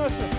Наш.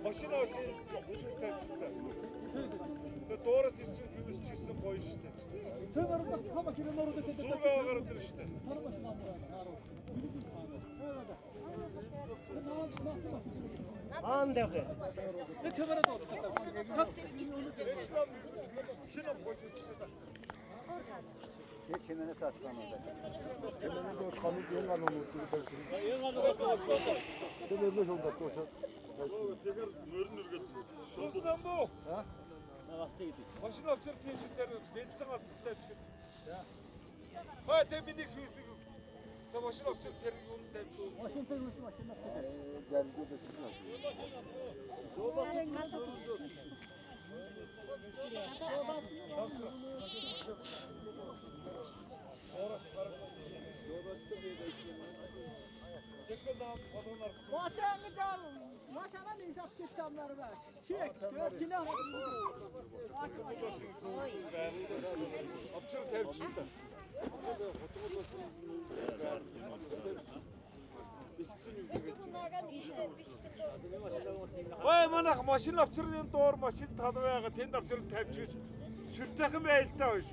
Машина очень мужик так. Доорос из çıksın koy işte. Sen arada kama kimin orada dedi. Zurgağa karıdır işte. Ан дэх. Ne kamera da oldu. Şuna koşu çıksın. Kemene satkan orada. Kemene de kanı diyen kanı unuttu. Kemene yolda koşar. Tekrar mörünür götürür. Şuradan bu. Ha? Başına atır peşinleri. Beni sana atıp da ha teminik yüzü. Ya başına atır terin yolu temsil. Geldi de çıkmaz. Maçanı canım. Maçana insaf sistemleri var. Çek. Çökçüne. Apçır tepçiyse. Vay manak maşin apçırın doğru maşin tadı veya ten apçırın tepçiyse. Sürtekim eğilte hoş.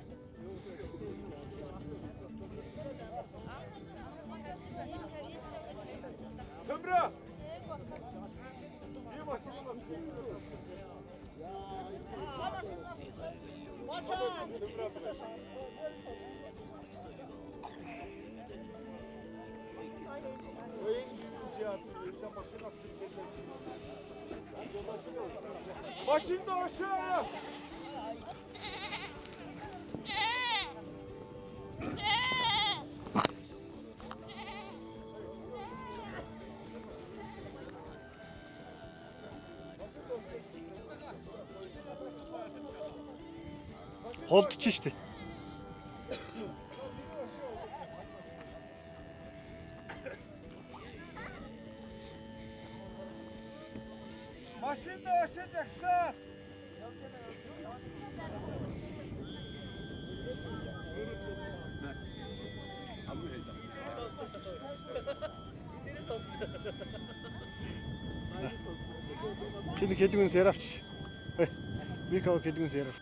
Tömra. İyi maşini nasıl? Başında aşağıya. Hold çişti. Başında aşacaksın. Şimdi kedimin serafçı. Bir kavga kedimin seraf.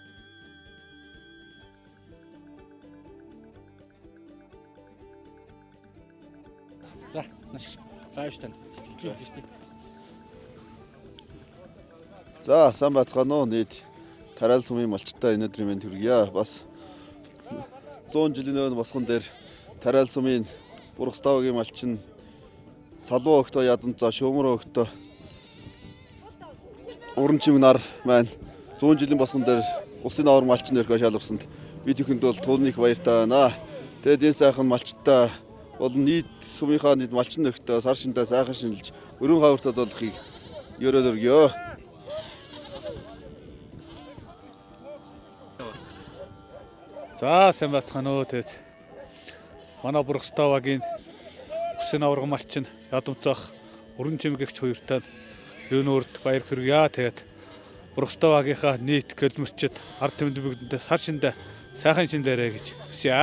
За, наш файвтан. Кийдэж. За сайн байцгаана уу нийт тариал сумын малчтай өнөөдрийн мэнд хүргье. Бас 100 жилийн өмнө босгон дээр тариал сумын Бургаставагийн малчин Салуу өгтөө ядан за шөөмөр өгтөө уран чимнар маань 100 жилийн босгон дээр улсын авар малчин өргөө шалгасанд бид бүхэнд бол тулны их баяртай байна. Тэгээд энэ сайхан малчтай бол нийт сумынхаа нийт малчин нөхдөд сар шиндээ сайхан шинжилж өрөн хавртаа золохыг ерөөл өргөё. За сайн байцгаана уу тэгээд манай Бургаставагийн Усын аварга малчин ядамцах уран чимгэгч хоёртай юунөрд баяр хүргье. Тэгээд Бургаставагийнхаа нийт гэлмэрчэд ард түмэнд бүгдэндээ сар шиндээ сайхан шинлээрэй гэж хүсье.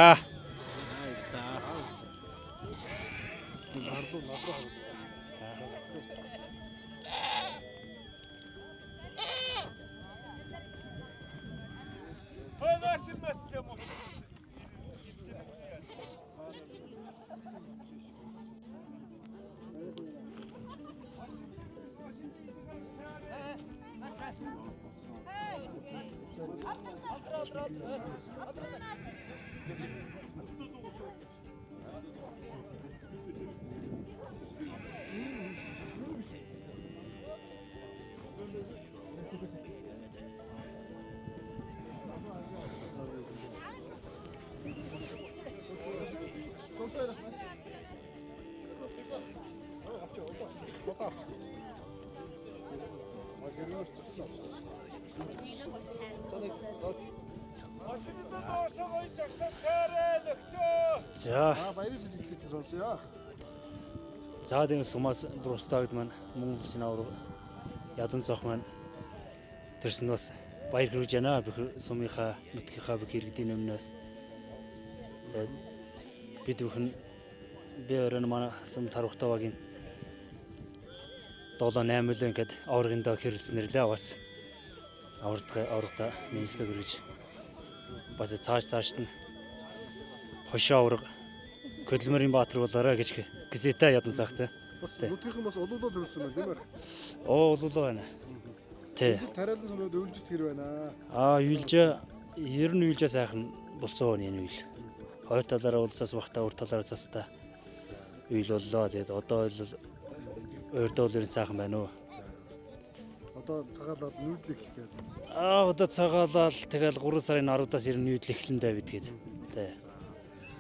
За. Баярын сэтгэлтэй сонсъё. За тэгээд сумаас Бургаставагд маань Монгол Улсын аварга ядан цох маань тэрсэн бас баяр хүргэж байна. Бүх сумынхаа нутгийнхаа бүх иргэдийн өмнөөс. Тэгээд бид бүхэн би өөрөө манай сум Тарухтавагийн 7-8 мөлөө ингээд аваргын доо хэрэлснэрлээ бас аврагтаа мэдлэгээ хүргэж бас цааш нь хошоо авраг Хөдөлмөрийн Баатар болоорой гэж гэсэтэй ядан цагтай. Бас нутгийнхан бас олоолоо зөвлөсөн байна тийм ээ. Оо олоолоо байна. Тий. Тариалан сумууд өвлжт хэр байна. Ер нь үйлжээ сайхан болсон энэ үйл. Хоёр талаараа уулзаас багтаа өөр талаараа цастаа үйл боллоо. Тэгээд одоо бол ойрдоо л сайхан байна уу. Одоо цагаалал нүүдлэх гээд. Одоо цагаалал тэгэл 3 сарын 10-аас ер нь нүүдэл эхлэндээ бидгээд. Тий.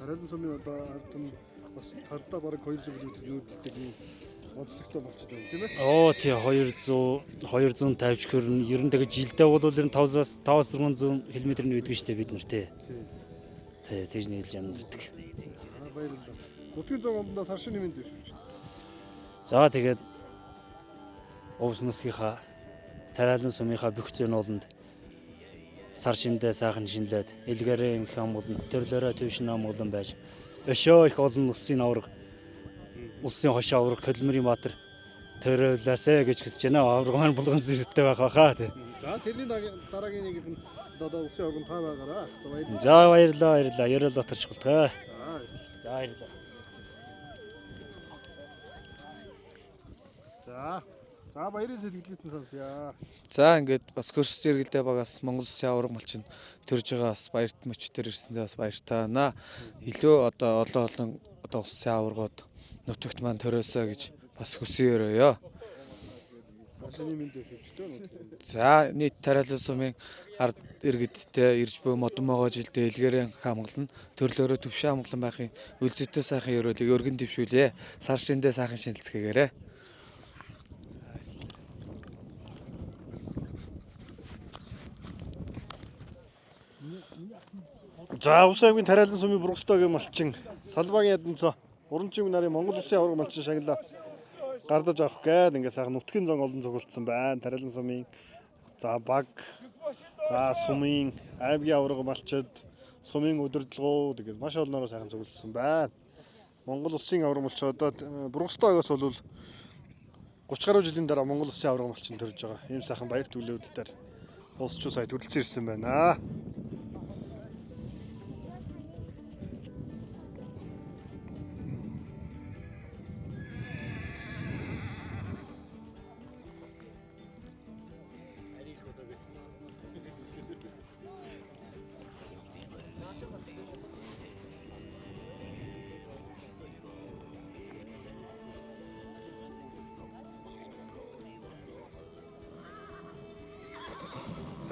Тариалан сумын одоо ард нь бас хардаа бараг 200 нүүдэлдэг юм онцлогтой болчихсон тийм ээ. Оо тий 250 ч хөрн ер нь тэгээд жилдээ бол ер нь 500 км нүүддэг штэ бид нар тий. Тий тийж нийлж амьддаг. Баярлалаа. Нутгийн зам амдаа саршин нэмэнд биш үү? За тэгээд Овс нутгийнхаа Тариалан сумынхаа бүх зүүн ууланд сар шиндээ сайхан шинлээд илгээрээ их ам болон төрлөөрөө төвшин ам болон байж өшөө их олон улсын авраг улсын хошоо авраг Хөдөлмөрийн Баатар төрөөлөөсэй гэж хүсэж байна. Авраг маань булган зэрэгтэй байх баха тий. За тэрний дараагийн нэг нь одоо улсын оргон та байгаараа. За баярлалаа. Ерөөл батарч болтгоо. За баярлалаа. За баярын сэтгэлдээ сонсъё. За ингээд бас хөрс зэрэгэлдээ багаас Монгол Улсын авраг малчин төрж байгаа бас баярт мөчтөр ирсэндээ бас баяртаана. Илүү одоо олон одоо улсын аврагууд нутагт маань төрөөсөө гэж бас хүсье. За нийт Тариалан сумын ард иргэдтэй ирж буй модон могоо жилдээ илгээрэн хамгаална. Төрлөөрөө төвшин хамгаалан байхын үлзэтэй сайхан ёроолыг өргөн дэвшүүлье. Сар шиндээ сайхан шинэлцгээгээрэй. За Улсын аймгийн Тариалан сумын Бургастойгийн малчин Салбаагийн ядамцаа Урамчиг нарын Монгол Улсын авраг малчин шагналаа гардаж авах гээд ингээд сайхан нутгийн зон олон цуглдсан байна. Тариалан сумын за баг сумын аймгийн авраг малчид сумын удирдлагууд тэгээд маш олноор сайхан цуглдсан байна. Монгол Улсын авраг малч одоо Бургастойгоос бол 30 гаруй жилийн дараа Монгол Улсын авраг малчин төрж байгаа. Ийм сайхан баяр төлөвлөлтөөр улсчуу сая төрөлцөн ирсэн байна.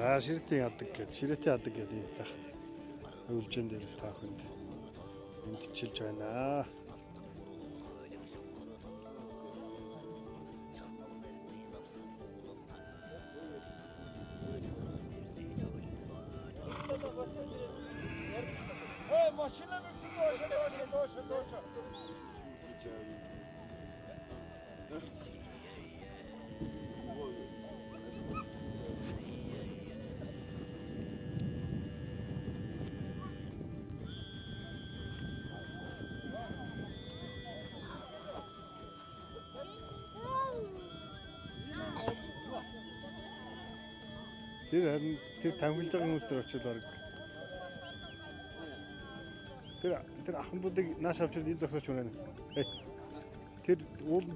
За ширэтийн адаг гэдэг ийм цах өвлжэн дээрээс та бүхэнд мэдчилж байна. Машина доша. Тэр тамхилж байгаа хүмүүс төр очил баг. Тэр ахмадуудыг нааш авчирд энэ зогсооч байна. Тэр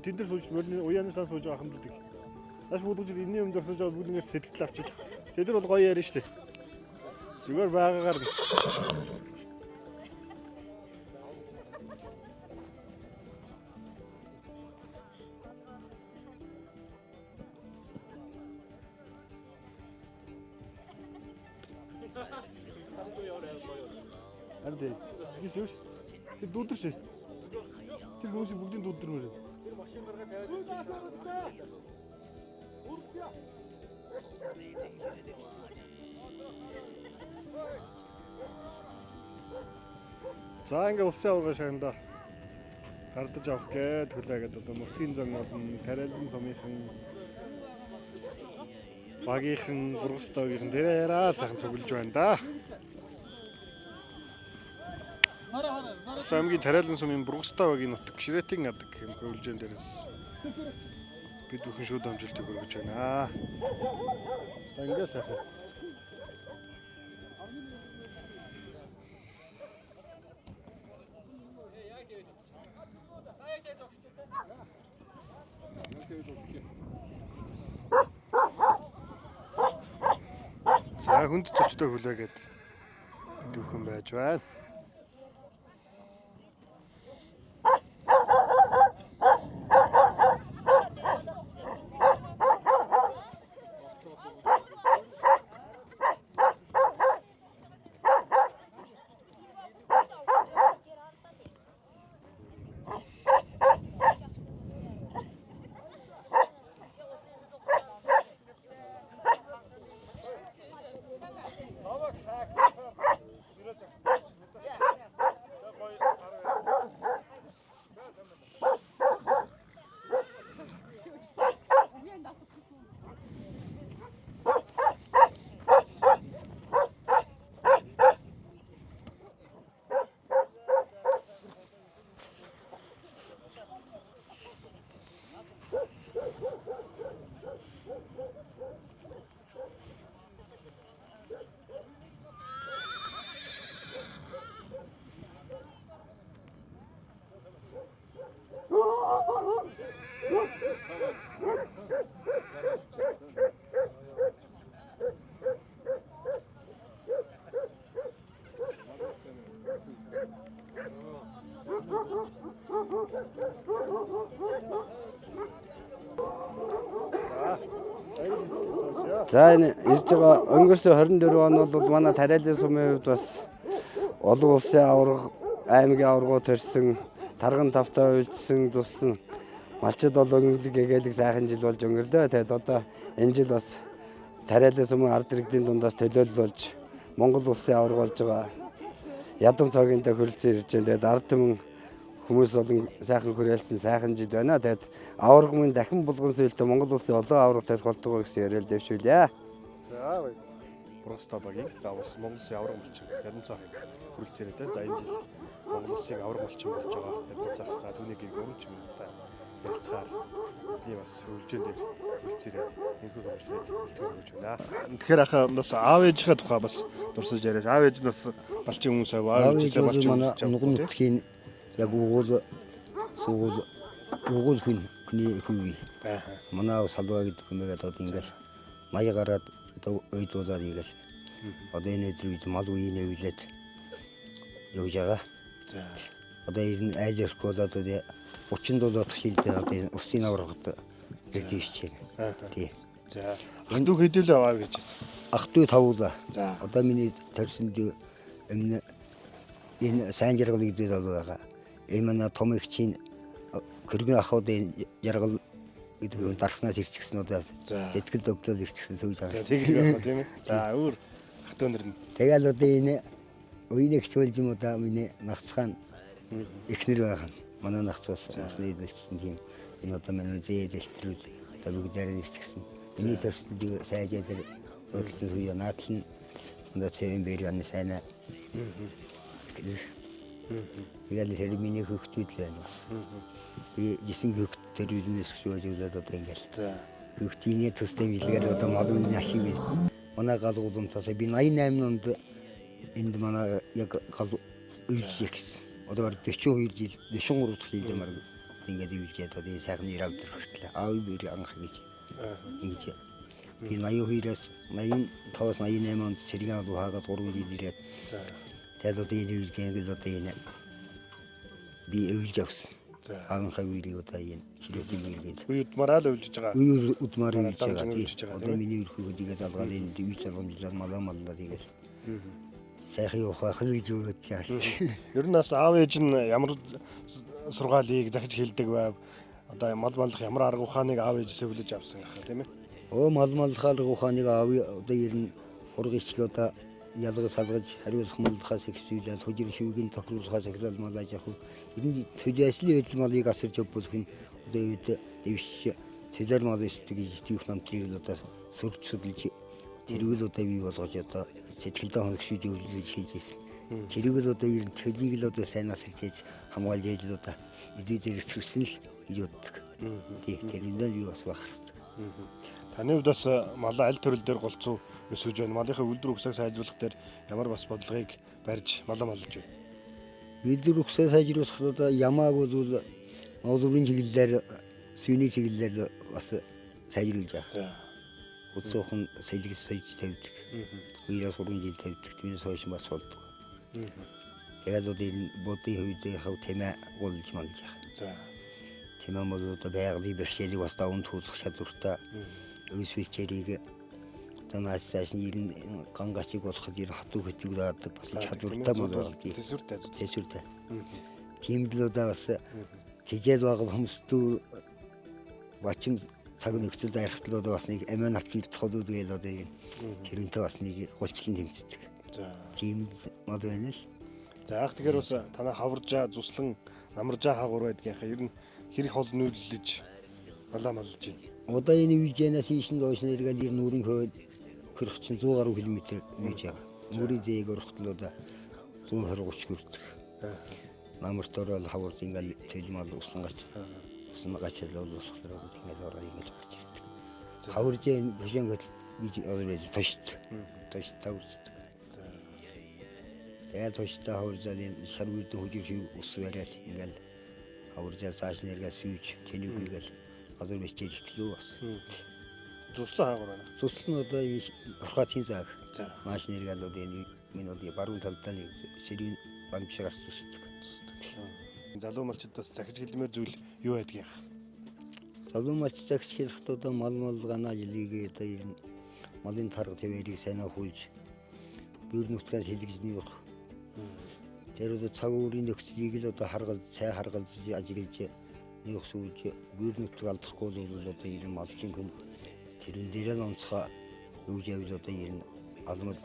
тэнд дээр сууж мөрний уяанасаа сууж байгаа ахмадуудыг нааш бүгд энэний юм зогсоож байгаа бүгднээс сэтгэл авчил. Тэр бол гоё ярина штэ. Зүгээр байгаагаар Ард гисүүш тэр дүүдэр шээ. Тэр хүмүүсийн бүгдийн дүүдэр мөрөө. Тэр машин гаргаад тавиад. За ингээ улсын аврагын шагнада гардаж авах гээд хүлээгээд одоо нутгийн зоннууд нь Тариалан сумынхан багийнхан Бургастойгийнхан тэрэ яраа сайхан цуглаж байна да. Самгийн Тариалан сумын Бургастой багийн нутаг Ширэтийн адаг юм хөвлжэн дээрээс бид бүхэн шууд амжилтыг хүргэж байна. За ингээ сайхан. За ингээ улсын аврагын шагнада гардаж авах гээд хүлээгээд одоо нутгийн зоннууд нь Тариалан сумынхан багийнхан Бургастойгийнхан тэрэ яраа сайхан цуглаж байна да. Самгийн Тариалан сумын Бургастой багийн нутаг Ширэтийн адаг юм хөвлжэн дээрээс бид бүхэн шууд амжилтыг хүргэж байна. За хүнд цочтой хүлээгээд дүүхэн байж байна. За энэ ирж байгаа өнгөрсөн 24 он бол манай тариалан сумын хувьд бас олон улсын аварга, аймгийн аваргуу төрсөн, тарган тавтаа үйлдсэн, туссан малчид бол өнгөлөг эгээлэг сайхан жил болж өнгөрлөө. Тэгэд одоо энэ жил бас тариалан сумын ард иргэдийн дундаас төлөөлөл болж Монгол улсын аварга болж байгаа. Ядам цагийнтэй хөрөлцөн ирж байна. Тэгэд ард түмэн хүмүүс болон сайхан хүрээлсэн сайхан жил байна. Тэгэд аваргын дахин булган сүйлтэ Монгол улсын олон аварга тарих болтгоо гэсэн яриад дэвшүүлье. За Бургастай багийн за бас Монгол улсын аварга малчин ядам цагийн хүрэлцэн ирээд. За энэ жил Монгол улсын аварга малчин болж байгаа. Ядам цаг за түүнийг уран чимээтэй ярилцахаар тийм бас хөвлжэн дээр хэлцээрээ энэхүү сургалтыг хэлтгэж өгч байна. Тэгэхээр ахаа бас аав ээжийнхээ тухай бас дурсаж яриаш. Аав ээж нь бас малчин хүмүүс аваа. Аав ээж бол манай нуган нутгийн яг угуул хүний хөвий. Манай салбаа гэдэг юм яг одоо ингээл мая гараад одоо ойдлуулаад игээл одоо энэ өдөр мал үеийн өвлөд явж байгаа. За одоо энэ айлэрх болоод 30 доллар хилдэ одоо энэ усын аврагт ирдэж байна. Тий. за энэ дүү хэдүүлээ аваа гэж байна. Ах トゥ тавуулаа. За Одоо миний төрсөнд энэ сайн жаргал гэдэг байгаа. Энэ манай том ихчийн хөргөн ахуудын жаргал гэдэг юм дарахнаас ирчихсэн одоо сэтгэл догтлол ирчихсэн сүйж за байгаа. тийм байх тийм ээ. За өөр ах トゥ нар нь Тэгэл одоо энэ үеийнх чөлж юм удаа миний нагцхан ихнэр байгаа. Манай нагцаас бас нийлүүлсэн тийм энэ одоо манай зээлтрүүл одоо бүгдээр ирчихсэн. Миний төрсөнд сайжаа дээр өөртөө хүйе наадлан одоо цэвэн бэрийн сайнаа. Тэгэл тэр миний хөвгтүүд л байна. Би 9 хөвгт тэр үйлнээс шүүжүүлээд одоо ингээл. Хөвгтийн төстэй билгээр одоо мал үеийн ашиг биш. Манай гал гудамтаас би 88 онд энд манай яг гал үйлчлэх гэсэн. Одоо 42 жил 43 дахь хил дэмар ингээд үйлчээд одоо энэ сайхан ирав дээр хүртлээ. Аав би анх гэж. Ингэж би 82-аас 85-аас 88 онд цэргийн алуу хаагаад 3 жил ирээд. Тэгээд одоо энэ үйлчээд одоо энэ би үйлж авсан. Анхаа вирийг одоо энэ ширээтэй мэргээд. Уй удмаараа л өвлөж байгаа. Уй удмаараа өвлөж байгаа. Одоо миний өрхөөгөө тэгээд алгаад энэ дивж алгамжлаад малаа тэгээд. Сайхан явах гэж өгөөд чааш. Ер нь бас аав ээж нь ямар сургаалыг захиж хэлдэг байв. Одоо мал маллах ямар арга ухааныг аав ээжээсээ хүлээж авсан гэх тийм ээ. Мал маллах арга ухааныг аав одоо ер нь ураг ичг одоо ялгаж салгаж хариулах маллахаас ихсүүлээд хожир шүүгийн тохируулахаас эхлэл малаж явах. Ер нь төлөөслийн эдл малыг асарч өгөх нь одоо үед дэвш төлөр мал өсдөг гэж намтрыг одоо сүрч судалж тэрүүл одоо бий болгож одоо сэтгэлдээ хоногшиж өвлөж хийж ирсэн. Тэрүүл одоо ер нь төлийг л одоо сайнаас хичээж хамгаалж яж л одоо эдийн зэрэг төрсөн л гэж боддог. Тийм тэрүүндээ би бас бахархдаг. Таны хувьд бас малаа аль төрөл дээр голцоо өсгөж байна. Малынхаа үлдэр үгсийг сайжруулах дээр ямар бас бодлогыг барьж малаа малж байна. Үлдэр үгсээ сайжруулах одоо ямааг бол олонгийн чиглэлээр сүүний чиглэлээр бас сайжруулж байгаа. За. Уцуухан сэлгэж сойж тавьдаг. 2-3 жил тавьдаг. Тиймээс хойш бас болдог. Тэгээд одоо энэ бодын хувьд хав тэмээ гулж малж байгаа. За. Тэмээ бол одоо байгалийн бэрхшээлийг бас даван туулах чадвартай. Өсвичэрийг танаас нь гангачиг болоход ер хатуу хөтөг даадаг бас чадвартай бол Тэсвэртэй. тэсвэртэй. Тимдлүүдээ бас хижээл байгаа хүмүүстүү бачим цаг нөхцөлд архтлууд бас нэг амин авчил цохолууд гээл одоо тэрнтэй бас нэг гулчлан тэмцдэг. За. Тийм мод байна л. За яг тэгэхээр бас танаа хаваржаа зүслэн намаржаа хаагур байдгийнхаа ер нь хэрэг хол нүүлж малаа малж байна. Одоо энэ үеийнээс ийшин доош нэргээл ер нь өрн хойд хөрөх чинь 100 гаруй км үйж байгаа. Мөрийн зээг өрхтлөөд 120-30 хүрдэг. Намарт орол хавар ингээл төлмал усан гач. Усан гачл бол болохоор ингээл ороо ингэж гарч ирдэг. Хаваржаа бүжэнгэл гэж ойлж тошт. Тошт тавчт. Тэгээд тоштой хаваржаа энэ шаргууд хөгжиж ус бариад ингээл хаваржаа цааш нэргээ сүйж тэнүүгээл газар бичиж ихлүү бас. Зүслэн хаагур байна. Зүслэн одоо урхаачийн зааг. За. Маш нэргээл одоо энэ минут баруун талдаа нэг сэрийн бамшгаар зүсдэг. Залуу малчид бас захиж гэлмээр зүйл юу байдгийг. Залуу малч захиж хэлэхэд одоо мал ганаа жилийг одоо ер нь малын тарга твэрийг сайнаа хуулж бүүр нүтгэс хэлгэж нөх. Тэр одоо цаг өөрийн нөхцөлийг л одоо харгалж цай харгалж ажиглаж нэг сүүлж бүүр нүтгэг алдахгүй бол одоо ер нь малчин хүн тэрэн дээр нь онцгой юу явж одоо ер нь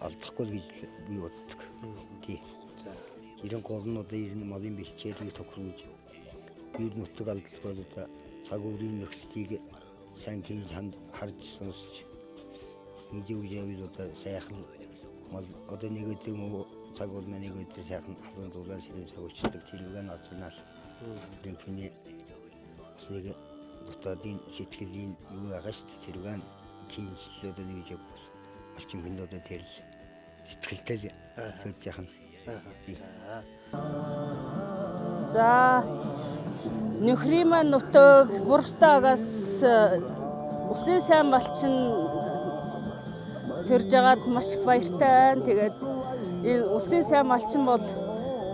алдахгүй гэж би боддог. Тий. Ирэн гол нь одоо ер нь малын бэлчээрийг тохируулж бүүр нүтгэг алдахгүй одоо цаг өөрийн нөхцөлийг сайн хийж харж сонсч нэг юу явж одоо сайхан мал одоо нэг өдөр мөн цаг бол нэг өдөр сайхан халуун дуулаар ширээ савчдаг тэрүүгээ нацнаар энэ хүний нэг дотоодын сэтгэлийн юу байгаа шүү дээ тэрүүгээ кинжлээд нэг яг малчин хүнд одоо тэр сэтгэлтэй сууж яхан. За нөхрийн маань нутаг бургастаагаас усын сайн малчин төрж агаад маш их баяртай. Тэгээд энэ усын сайн малчин бол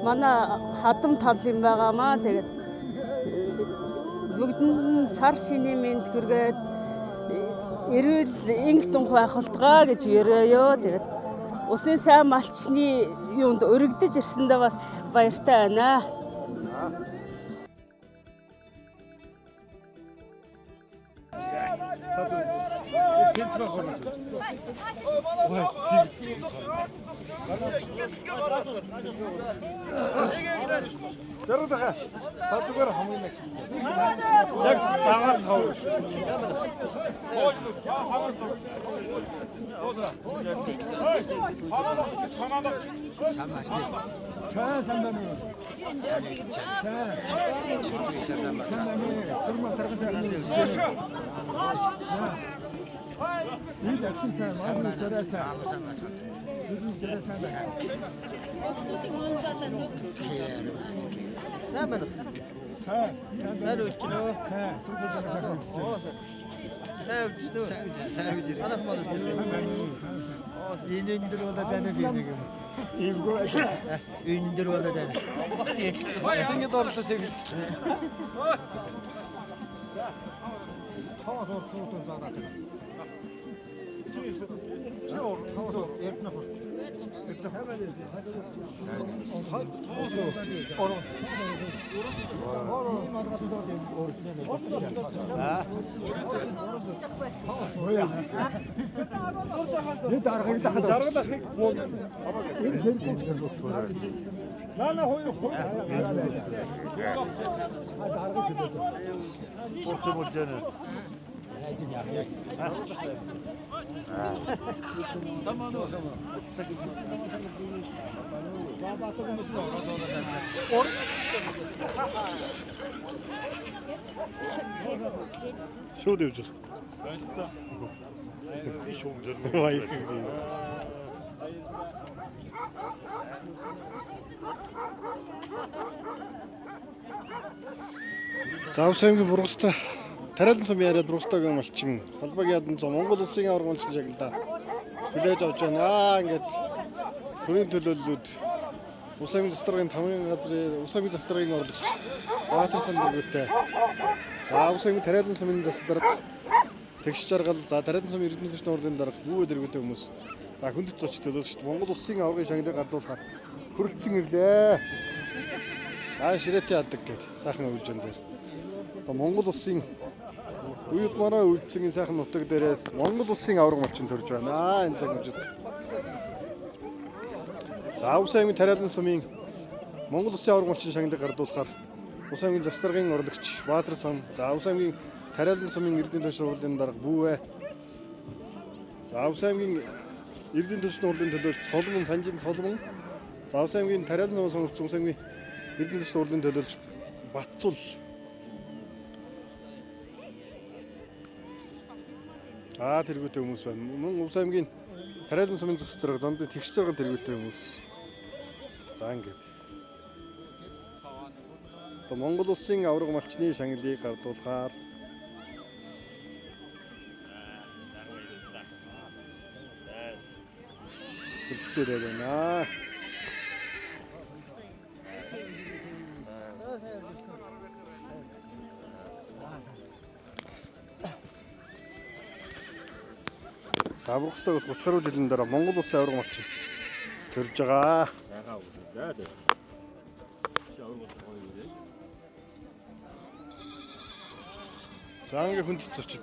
манай хадам тал юм байгаамаа. Тэгээд бүгдэнд сар шинийн мэнд хүргээд эрүүл инг дунх байх болтугай гэж өрөөё. Тэгээд усын сайн малчны юунд өргөдөж ирсэндээ бас баяртай байна. Дөрөвдөө хатгаар хамгийн нэг. Яг дагаад хавар. Шууд явж байна. Сонирхсан. Би шууд явж байна. Завсаймгийн бургастай тариалан сумын яриад Брукстагийн малчин Салбагийн ядан цо Монгол улсын аварга малчин шагналаа хүлээж авч байна. Ингээд төрийн төлөөллүүд Усагийн застрын 5 газрын Усагийн застрын орлогч Баатар сан дэргүүтэй. За Усагийн тариалан сумын застраг тэгш жаргал за тариалан сумын эрдэнэ төсний урлагийн дарга бүү дэргүүтэй хүмүүс. За хүндэт зоч төлөөлөгчд Монгол улсын аваргын шагналыг гардуулахаар хүрэлцэн ирлээ. За ширээтэй яадаг гэд сайхан өвлжөн дээр. Монгол улсын уяд мараа үйлцгийн сайхан нутаг дээрээс Монгол улсын аварга малчин төрж байна. Энэ цаг үжид. За Усагийн тариалан сумын Монгол улсын аварга малчин шагналыг гардуулахаар Усагийн застрын орлогч Баатар сан за Усагийн тариалан сумын эрдэнэ төсний урлагийн дарга бүүвэ. За Усагийн эрдэнэ төсний урлагийн төлөөлөгч Соломон Санжин Соломон за Усагийн тариалан сумын сонгогч Усагийн эрдэнэ төсний урлагийн төлөөлөгч Батцул. Тэргүүтэй хүмүүс байна. Мөн Увс аймгийн тариалан сумын зүс дээр зондын тэгш жаргал тэргүүтэй хүмүүс. За ингээд. Монгол улсын аварга малчны шагналыг гардуулахаар хэлцээрэй байна. Брукстагаас 30 гаруй жилийн дараа Монгол улсын аварга малчин төрж байгаа. За ингээ хүнд зочид.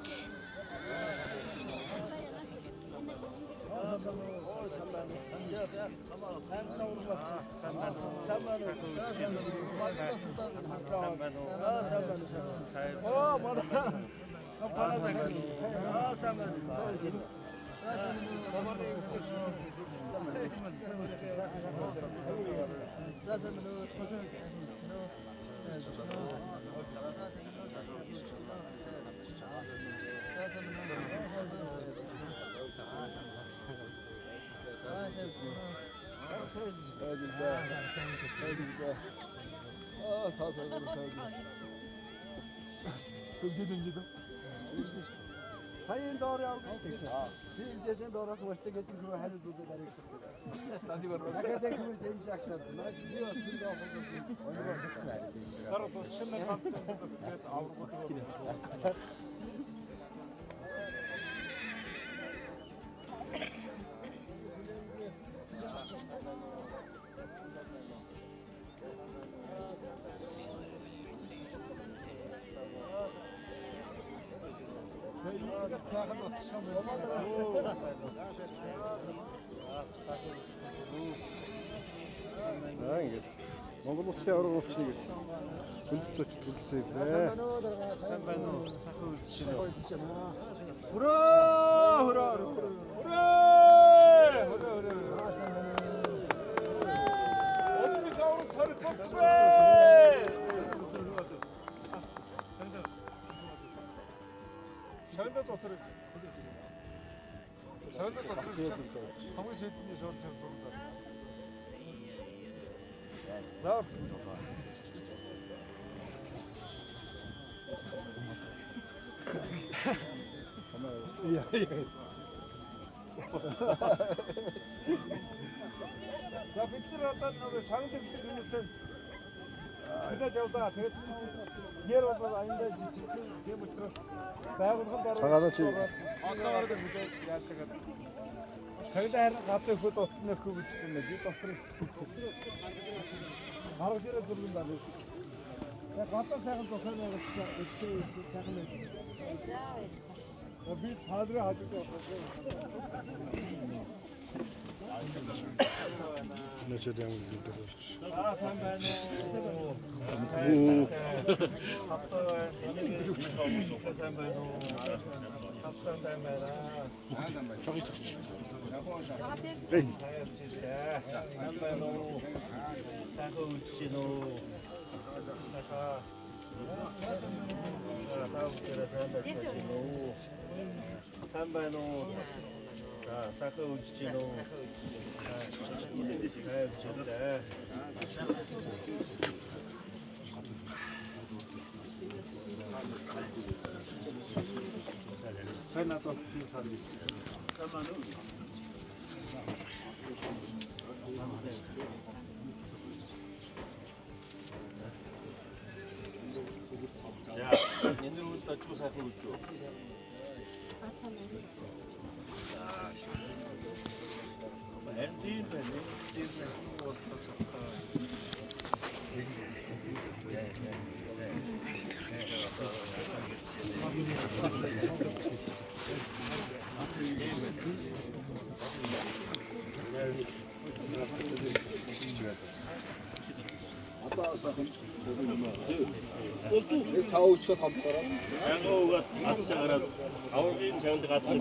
Сайн доор явах гэсэн. Би энэ доороос мөртөг гэдэг нь хариу зүгт дарыг. Таны баруун. Дахиад хүмүүс энэ загсаад. Наач би бас тэр явах гэсэн. Өнөөр зэгс байна. Дараа тусчны ганцхан тэгээд аврагууд чинь. Ингээд Монгол улсын аварга малчныг хүнд зочид төлөвлөсөн. Сайн байна уу? Сайхан үйлчлэж байна. Хүрээ! Хамгийн шийдний шууд чамд. За. За бид нар одоо нэг шангал хүмүүсээ мэдээж явдаа тэгээд нэр бол аяндаа жижиг тийм учраас байгуулгын дараа одоогоор мэдээж яасгаад Хайлаар гадаа хөл утнах хөвч юм би доктор харж ирэх зүрхэн байна. Яг гадаа сайхан тохиол байгуулсан өчтөр сайхан байна. Би хадраа хажууд Нэчээд юм дөрөвч. Сайн байна уу? Сайн байна уу? Сайн байна. Чог идэж. Сайн байна уу? Сайхан үжиж гин үү? Сайн байна уу? Сайхан үжиж гин үү? надад бас тийм санаа. За энэ үйл ажиллагаа сайхан үлдээ. Харин тийм байна. Тийм ууστаас таавчгаа хамтараа. ангуугаад атсаа гараад аврагын санд гадна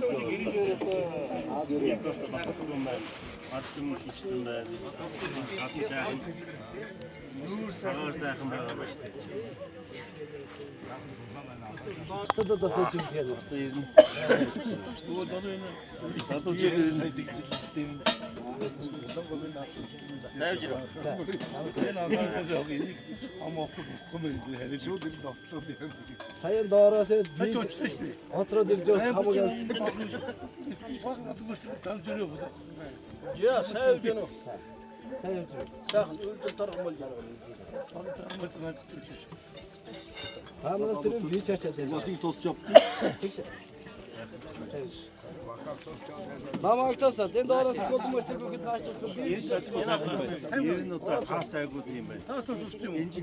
гэрээр атсан хийсэн байна. Атсан сайхан нүүр сагаар сайхан байгаа ба штэ. Тэд бас ажиг хийгээд байна. Тэгвэл одоо энэ залуучуудын тийм найвжир. Саяхан доороос хотроод ирж байгаа хамаг Яа, сайв гэнэ. сайн Сайхан үйлдэл торгомол жаргал. Хамаг тэр би чачаад байна. Мосыг тусч авт. Намайг тасаа энэ доороос гудмөр тэр бүгд нааштай би Энэ ажил сайхан байна. Ер нь одоо хаас айгууд юм байна.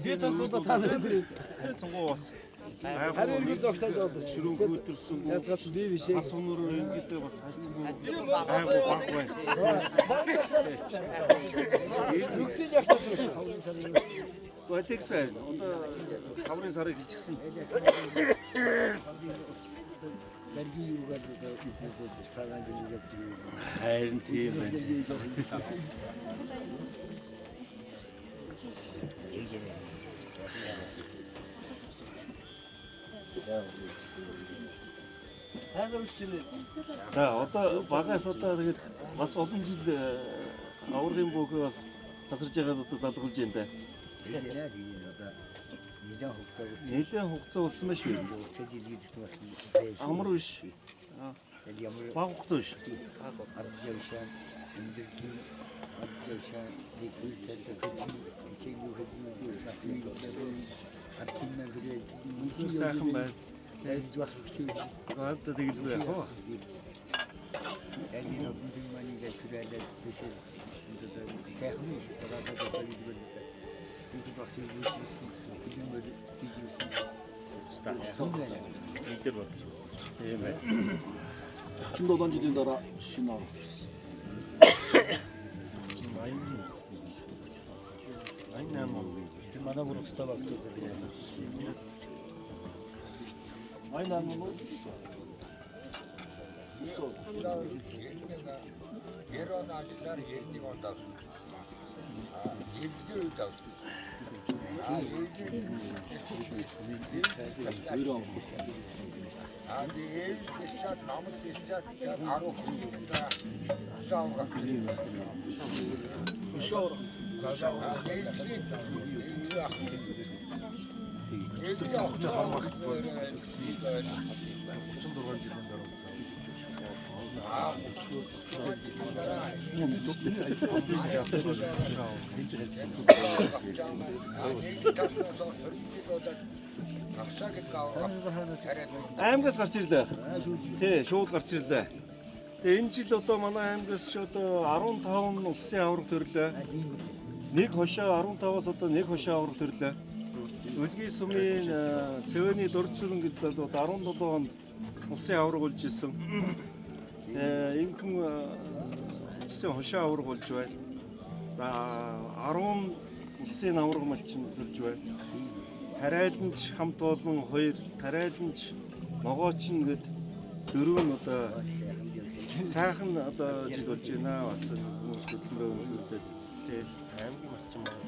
би тасаа танаа дээр Цунгуу бас харин би зогсоож байгаа. шүрүүг өдөрсөн. Язгаас би биш. Хас өнөрөөр ингэдэг бас хайцгүй. Айгуу баг байна. Нүгтэй ягсаж байна шүү. Батексай. Одоо хаврын сарыг хийчихсэн. Харин тийм байна. За одоо багаас одоо тэгээд бас олон жил аврагын бүхээ бас тасарч байгаад одоо залгуулж байна да. Нэлээд хугацаа болсон байх шүү. Амар биш. Баг хугацаа биш. Сайхан байна. Гaalт тэгэлгүй яах вэ? Тийм байна. 47 жилийн дараа шинэ авраг. Тэр манай бүр өстой багтууд байна. Айнаа мөн Гэрон ажиллаар хэрнийг ондав. Ирдээ үед авч. Ээжтэй намд тийчээс 10 Аймгаас гарч ирлээ. Тий, шууд гарч ирлээ. Тэгээ энэ жил одоо манай аймгаас ч одоо 15 улсын авраг төрлөө. Нэг хошоо 15-аас одоо нэг хошоо авраг төрлөө. Үлгийн сумын Цэвэний Дөрцүрэн гэж залууд 17 онд улсын авраг болж исэн. Инхэн улсын хошоо авраг болж байна. За 10 улсын авраг малчин төрж байна. Тарайланч хамт олон 2, тарайланч ногоочин гээд 4 нь одоо сайхан одоо жил болж байна. Бас хүмүүс хөдөлмөрөө үлдээд тий аймгийн малчин байна.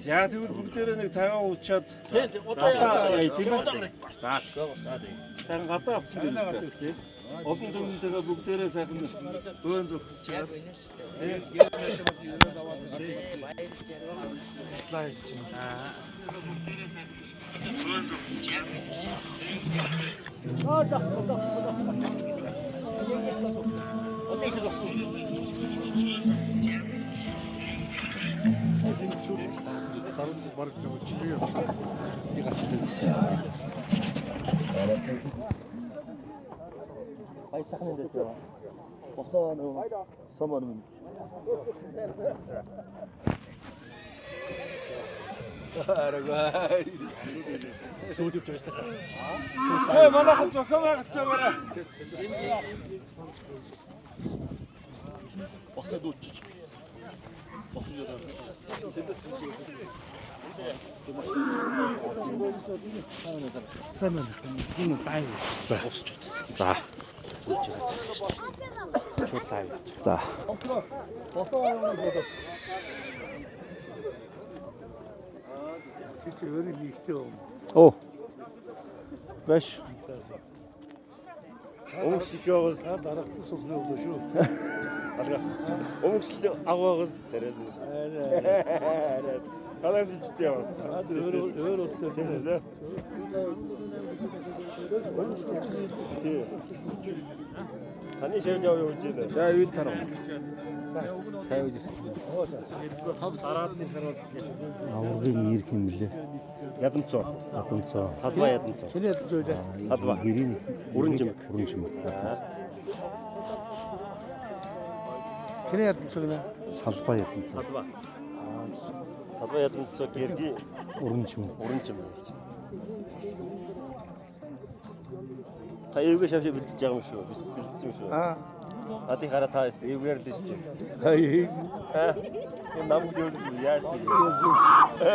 За тэгвэл бүгдээрээ нэг цагаан уучаад гадаа тийм үү? За. Сайн гадаа авсан юм байна. олон түмэнтэйгээ бүгдээрээ сайхан өөн зогсож чаад. бараг зөвчтэй юм. Нэг ачаад. Хайсахын дэсээ. Босоо нөгөө сомон. Аргай. Төвдөж байгаа. Манайхан зохион байгуулж байгаарай. Босноо дүүч. Босноо доо. Сайн энэ тай. За. За. Шууд тай. За. Чи өөрөө хийхтэй юм. Оо. Баш. Өнгөсгөөс дараагийн суулны өглөө шүү. өнгөсл аваагаас дээрээ. Халаас ичтэй яа. Өөр өглөө тийм. Таны шавж яваа юу гэж байна? За юу тарав. Сайн үз. Тав тараад нэг хараад Аврагын ирэх юм лээ. Ядамцоо. Салба ядамцоо. Чиний ядамцоо үү? Салба. Гэрийн Өрөнжим. Чиний ядамцоо нэ? Салбаа ядамцаа. Салба. Салба ядамцоо гэргийн Өрөнжим. Та эвгээ шавж бэлдэж байгаа юм шүү. Бэлдсэн юм шүү. Ати хараа та эвгээр л шүү. Хай. Энэ намд юу яах вэ?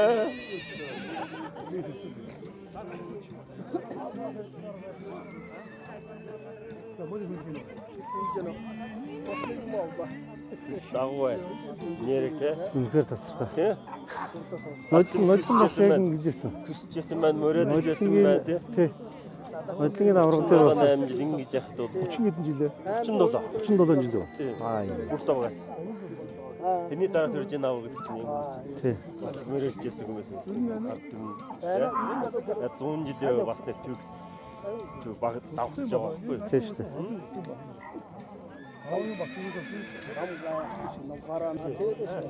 Дагвай. Нэркэ. Үнэхээр тасархай. Тэ? Нодлон бас яг ингэжсэн. Хүсчихсэн маань мөрөөдөж байсан байна тий. Тий. Нодлонгийн авраг дээр бас 8 жил ингэж яхад бол 30 хэдэн жилээ. 37 жил ба. Аа юм. Бүртогоос. Тэний дараа төрж ийн аваа гэдэг чинь юм. Тий. Бас мөрөөдчихсэн хүмүүс байсан. Ард түмэн. Яг 100 жилээ бас нэг төв баг давхиж байгаа байхгүй. Тий шүү дээ. Авны бас юу гэж нам гараана тэгээд шүү.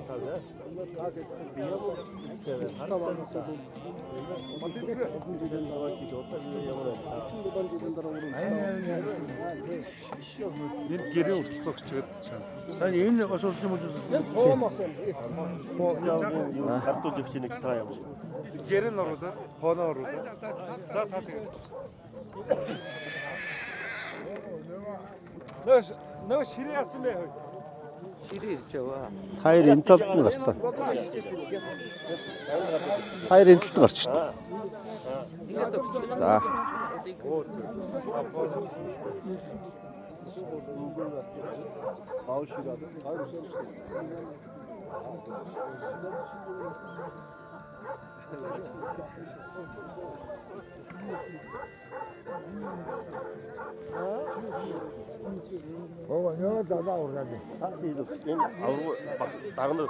Энэ гэрээ өртөлцөөгч гэдэг чинь. Тань энэ бас урд юм уу? Хардуулж өгч нэг таа юм. Гэрээ нь оруулаад, хооноо оруулаад. За та тэгээд. Нөө ширээ яасан бэ? Ширээ ирж яваа. Хайр энэ талд нь гарч та. Хайр энэ талд гарч та. Ингээд зогсож байна. За. Оо ёо даа ураад. Энэ авраг дарга нар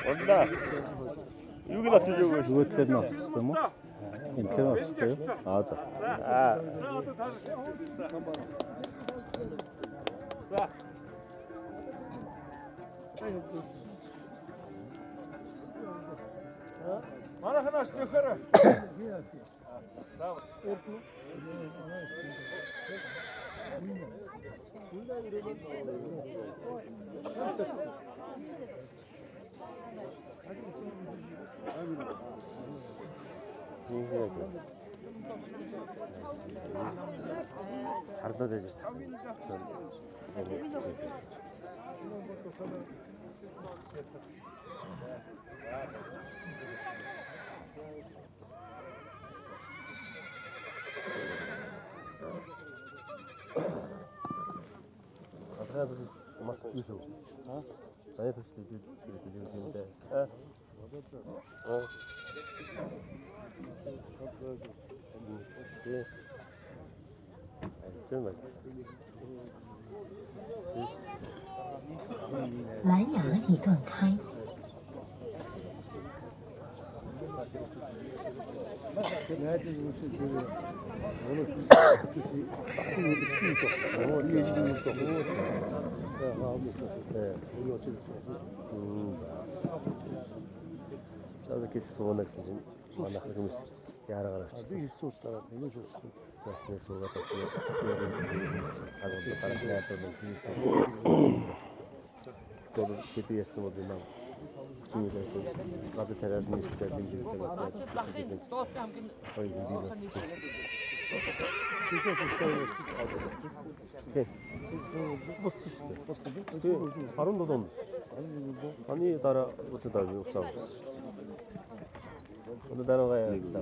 Онда. Юуг нь авчиж өгөөш. Нөгөөдлөө нь авчих юм уу? Энэ тэр авчих юм. Аа за. За. Манайханаас нөхөр. Хардаад байж. 蓝牙已断开。 Tabii ki soğuk için manaklarımız yararlar. Bir soslar, ne soslar? Nasıl soğuk ateşi? Ağzı karışık yaptığımız Doğru, kötü yaşam o zaman. Şimdi de bazı terörün işlerinin bir de var. O yüzden değil. 바로 노동. 아니 따라 어쩌다 욕상. 어느 나라 가야 된다.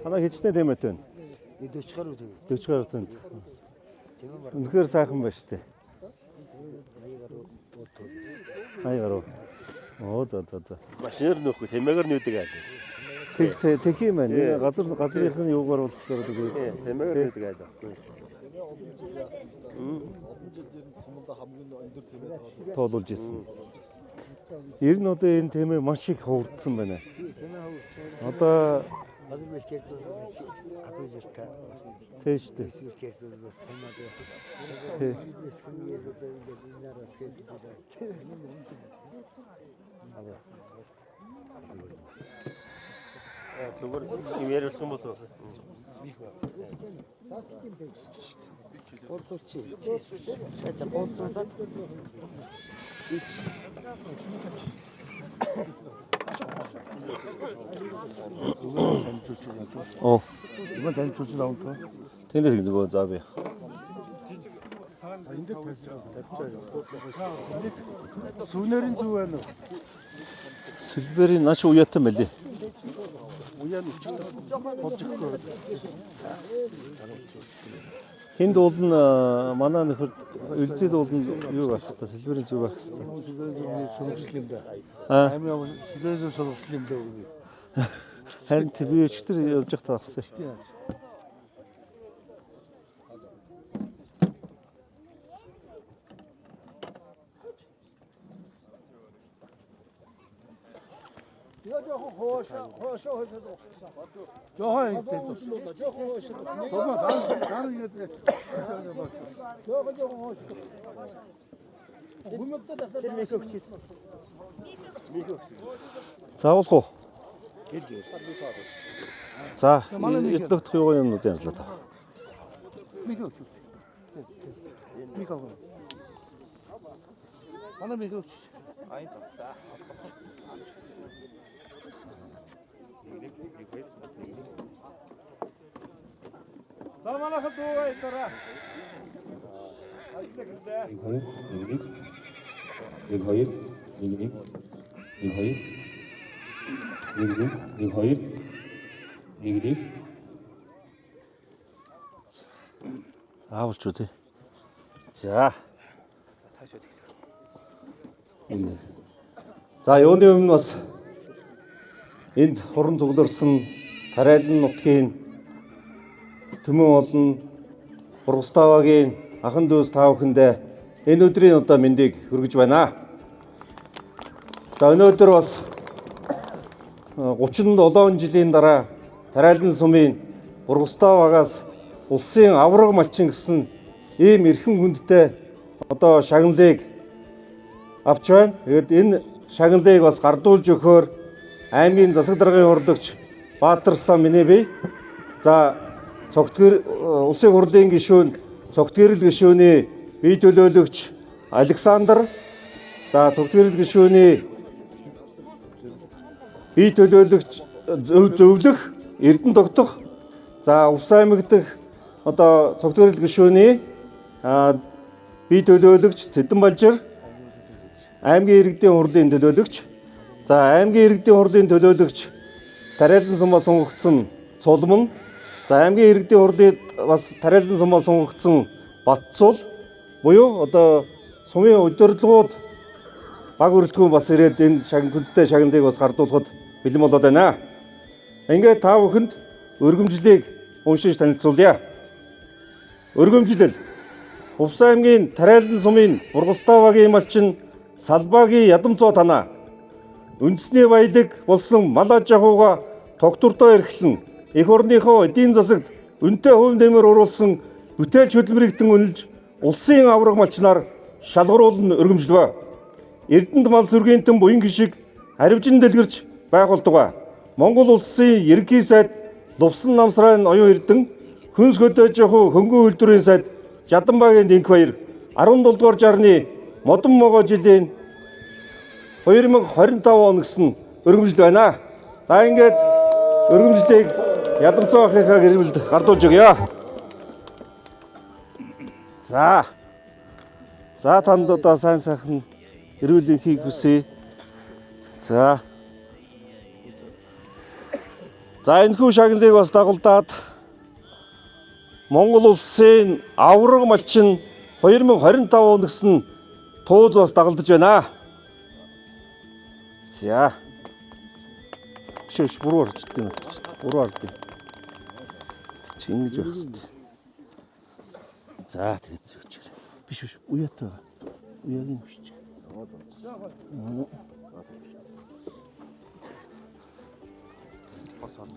Хана хичнээн дэмэтэн. Дэвч гаруудын. Үнэхээр сайхан байна штэ. Хайгаруу. Оо за. Машинаар нөхгүй тэмээгээр нүүдэг аа. Тэгс тэх юм байна. Газрынхын юугаар болчихлоо тэгээд тэмээгээр нүүдэг аа. тоолуулж ирсэн. Ер нь одоо энэ тэмээ маш их хурдсан байна. Одоо Тэ штэ. Зүгээр юм яриулах юм болов. Боловч. Шатя болдуулаад. Оо. 이번 단추지 나온다. Тэндээс нөгөө заа би. Сүнэрийн зүв байна уу? Сэлбэрийн нач уяатан мэлий. Уян болчихгүй. Хинд уул нь манай нөхөр үлзээд уул нь юу байх хэвээр сэлбэрийн зүв байх хэвээр. Сүнэрийн сургасан юм да. Аа. Амийн сүнэрийн сургасан юм да. Харин би өчтөр явж байхдаа авсан. Жохон ихтэй. Дараа игээд. Жохон хоош. Хүмүүстээ дахиад микс өгч. Заавал уу? За, эдгэх юугаа юмнууд янзлаа та. Микс. Ана микс. Ай та. За. За манайхад дуугаа идэрээ. Аавч үү тий. За. За, юуны өмнө бас энд хуран цугларсан Тарайлан нутгийн Төмөн олон Бургаставагийн ахан дүүс та бүхэндээ энэ өдрийн одоо мэндийг хүргэж байна. За өнөөдөр бас 37 жилийн дараа Тарайлан сумын Бургаставагаас улсын авраг малчин гэсэн ийм эрхэм хүндтэй одоо шагналыг авч байна. Тэгээд энэ шагналыг бас гардуулж өгөхөөр аймгийн засаг даргын урлагч Баатарсан миний бий. За улсын хурлын гишүүн цогтгэрэл гишүүний бие төлөөлөгч Александр, за цогтгэрэл гишүүний бие төлөөлөгч зөвлөх, Эрдэнэ тогтох, за Увс аймаг дэх одоо цогтгөрөл гишүүний бие төлөөлөгч Цэдэн Балжир, аймгийн иргэдийн хурлын төлөөлөгч, за аймгийн иргэдийн хурлын төлөөлөгч Тариалан сумаа сонгогдсон Цулман, за аймгийн иргэдийн хурлын бас Тариалан сумаа сонгогдсон Батцул буюу одоо сумын удирдлагууд баг бүрэлдэхүүн бас ирээд энэ хүндтэй шагналыг бас гардуулахад бэлэн болоод байна. Ингээд та бүхэнд өргөмжлөлийг уншиж танилцуулъя. Өргөмжлөл. Увс аймгийн Тариалан сумын Бургастаа багийн малчин Салбаагийн ядамцоо танаа. Үндэсний баялаг болсон мал аж ахуйга тогтвортой эрхлэн эх орныхоо эдийн засагт үнэтэй хувь нэмэр оруулсан бүтээлч хөдөлмөрийн үнэлж улсын авраг малчнаар шалгаруулн өргөмжлөв. Эрдэнэт мал сүргийнтэн буян гişиг харивжин дэлгэрч байгуулдаг. Монгол улсын ерөнхий сайд Лувсан намсрын оюун эрдэн хүнс хөдөөж явах хөнгөн үйлдвэрийн сайд Жаданбаагийн Дэнх баяр 17 дугаар жарны модон могоо жилийн 2025 он гэсэн өргөмжлөл байна. За ингээд өргөмжлөлийг ядамцоо ахыхаа гэрэлд гардуулж өгье. За танд одоо сайн сайхан эрүүл энхийг хүсье. За энэхүү шагналыг бас дагуулдаад Монгол улсын авраг малчин 2025 он гэсэн тууз бас дагалдаж байна. За. Шиш буруу орчдیں۔ Буруу ордیں۔ Чи ингэж байх хэрэгтэй. За тэгээд зөвчөр. Биш уяатай. Уяагийн биш.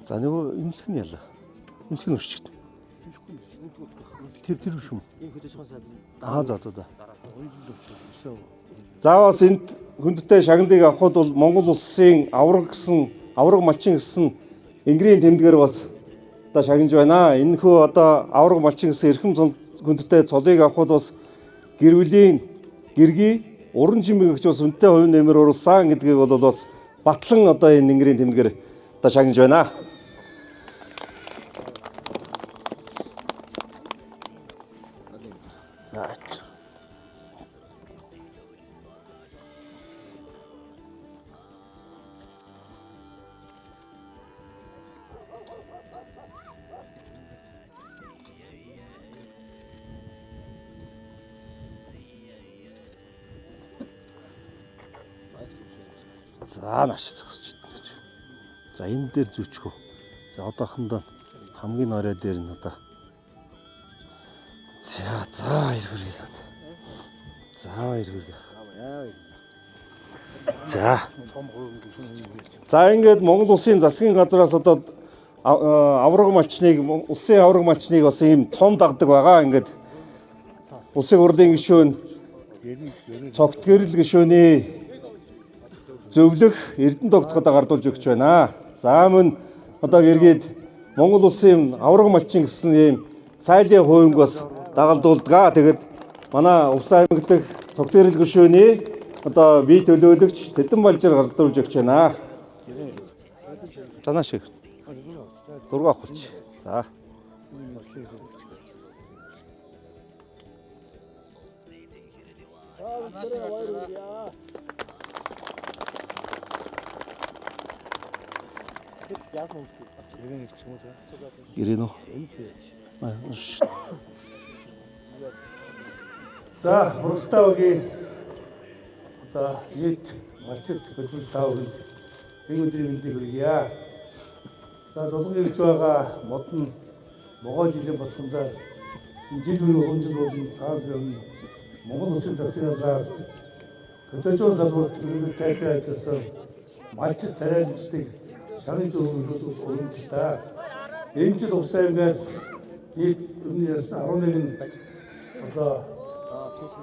За нөгөө имлэх нь яла. Имлэх нь өшчихсэн. Тэр биш юм. За. Заавал энд хүндтэй шагналыг авахд бол Монгол улсын авраг малчин гэсэн энгэрийн тэмдгээр бас одоо шагнаж байна. Энэхүү одоо авраг малчин гэсэн эрхэм хүндтэй цолыг авахд бас гэргий уран чимэг өгч бас үнэтэй хувь нэмэр оруулсан гэдгийг бол бас батлан одоо энэ энгэрийн тэмдгээр одоо шагнаж байна. За маш зогсож байна гэж. За энэ дээр зүчгөө. За одоохондоо хамгийн орой дээр нь одоо. За эргэрээ. За ингээд Монгол улсын засгийн газраас одоо авраг малчныг улсын авраг малчныг бас ийм цом дагдаг байгаа. Ингээд улсын хурлын гишүүн цогтгөрөл гишүүний зөвлөх Эрдэнэ тогтоход гардуулж өгч байна. За мөн одоо эргээд Монгол улсын авраг малчин гэсэн ийм сайлын хувинг бас дагалдуулдаг. Тэгээд манай Увс аймаг дэх цогтгөрөл гишүүний одоо бие төлөөлөгч Цэдэн Балжир гардуулж өгч байна. Танаа шиг. Зураг авахч. За. Ирэнэ. За, Бургастаагийн одоо нийт малчид хөдөлгөөнд энэ өдрийн мэндийг хүргье. За, долгын ирж байгаа модон могоо жилийн болсондоо жил бүрийн хөнжил болон цааш юм Монгол улсын засгийн газраас хөдөлгөөн салбарт төлөвлөлттэй ажилласан малчид тариалагддаг шагнал зөвлөлтүүд өргөмжлөлтэй. Энэ жил Увс аймгаас нийт 11 одоо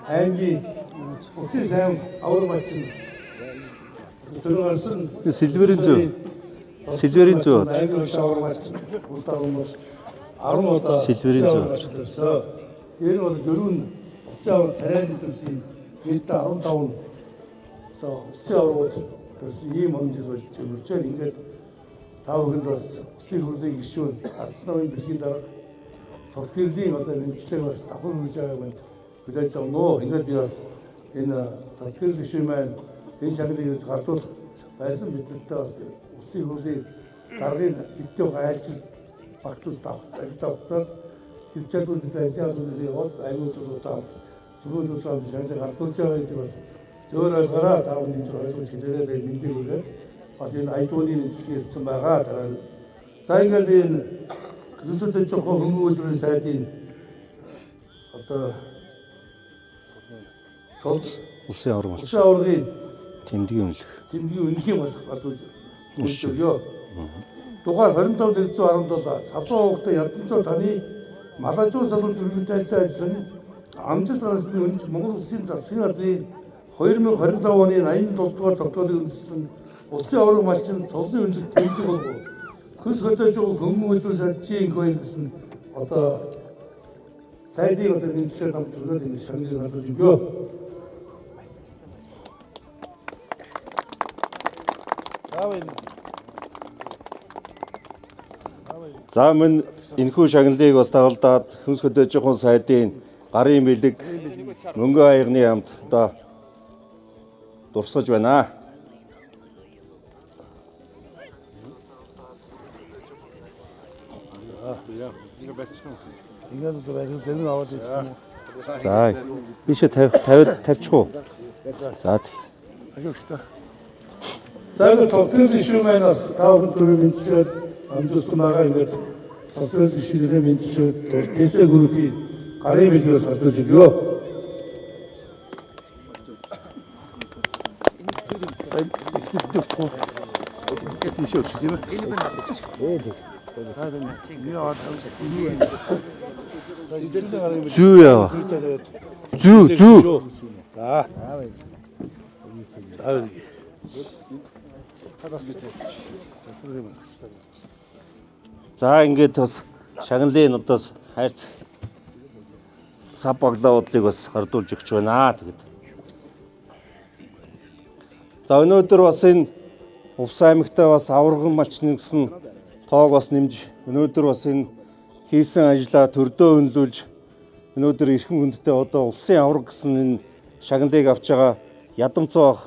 аймгийн улсын сайн авраг малчин төлөвлөсөн Сэлбэрийн зүй. Аймгийн авраг малчин улсаар хүмүүс 10 удаа Сэлбэрийн зүй. Энэ бол дөрвөн улсын авраг тариалагдсан нийт 15 одоо улсын аврагууд ийм хөнжил болж байна. Ингээд та бүхэнд бас улсын хурлын гишүүн Ардсны бэлгийн дарга товтлын одоо мэдчлэг бас давхар хийж байгаа байна. Хүлээж авна уу? Ингээд би бас энэ товтлын гишүүн маань энэ шагналыг гардуулах байсан бидэнтэй бас улсын хурлын даргын битүү гайлж багтуул тавцаад хэмжээнд ажилладаг яваад аюултай сүүлдээ шагналыг гардуулж байгаа гэдэг бас зөөр ойлгараа таавны зорилгыг хэлээд мэдээ өгөөд бас энэ айдууны нэслэл ирсэн байгаа дараа. За ингээд энэ Юусэд жоохон хүмүүлрийн сайдын одоо Улсын аварга улсын аваргын тэмдгийн үнэлэх бас уншчихё. Дугаар 25/117 савлуу хугацаанд ядамцаа таны малажуу салбар төлөвлөлтөд ажилласан амжилт расны үнэлж Монгол Улсын засгийн газрын 2025 оны 87 дугаар тогтоолыг үндэслэн улсын аварга малчин цолны үнэлэлт тэмдэг болов. Хүс хөдөөж хүмүүлрийн сайдын гэсэн одоо сайдын одоо нэгдсэн хамт төлөөд энэ шагналыг хадгалж өгөө. За мөн энэхүү шагналыг бас дагалдаад хүнс хөдөөж байгаа сайдын гарын бэлэг мөнгө аягны хамт одоо дурсаж байна. Ингээд байгаа зэрэг аваад ирсэн. За бишээ 50 За Аюултай. За энэ товтлын гишүүн манаас тавхан төрөв мэдчилээд амжилсан байгаа ингээд товтлын гишүүнээ мэдчилээд тэсэ группийн гарын бэлгээс хадгалж өгөө. Зүү яа. Зүү. За ингээд бас шагналын одоос хайрц сав баглаадлыг бас хардуулж өгч байна. Тэгэд. За өнөөдөр бас энэ Увс аймагтаа бас аварган малчны гэсэн тоог бас нэмж өнөөдөр бас энэ хийсэн ажлаа төрдөө өнлүүлж өнөөдөр эрхэм хүндтэй одоо улсын аварга гэсэн энэ шагналыг авч байгаа ядамцоо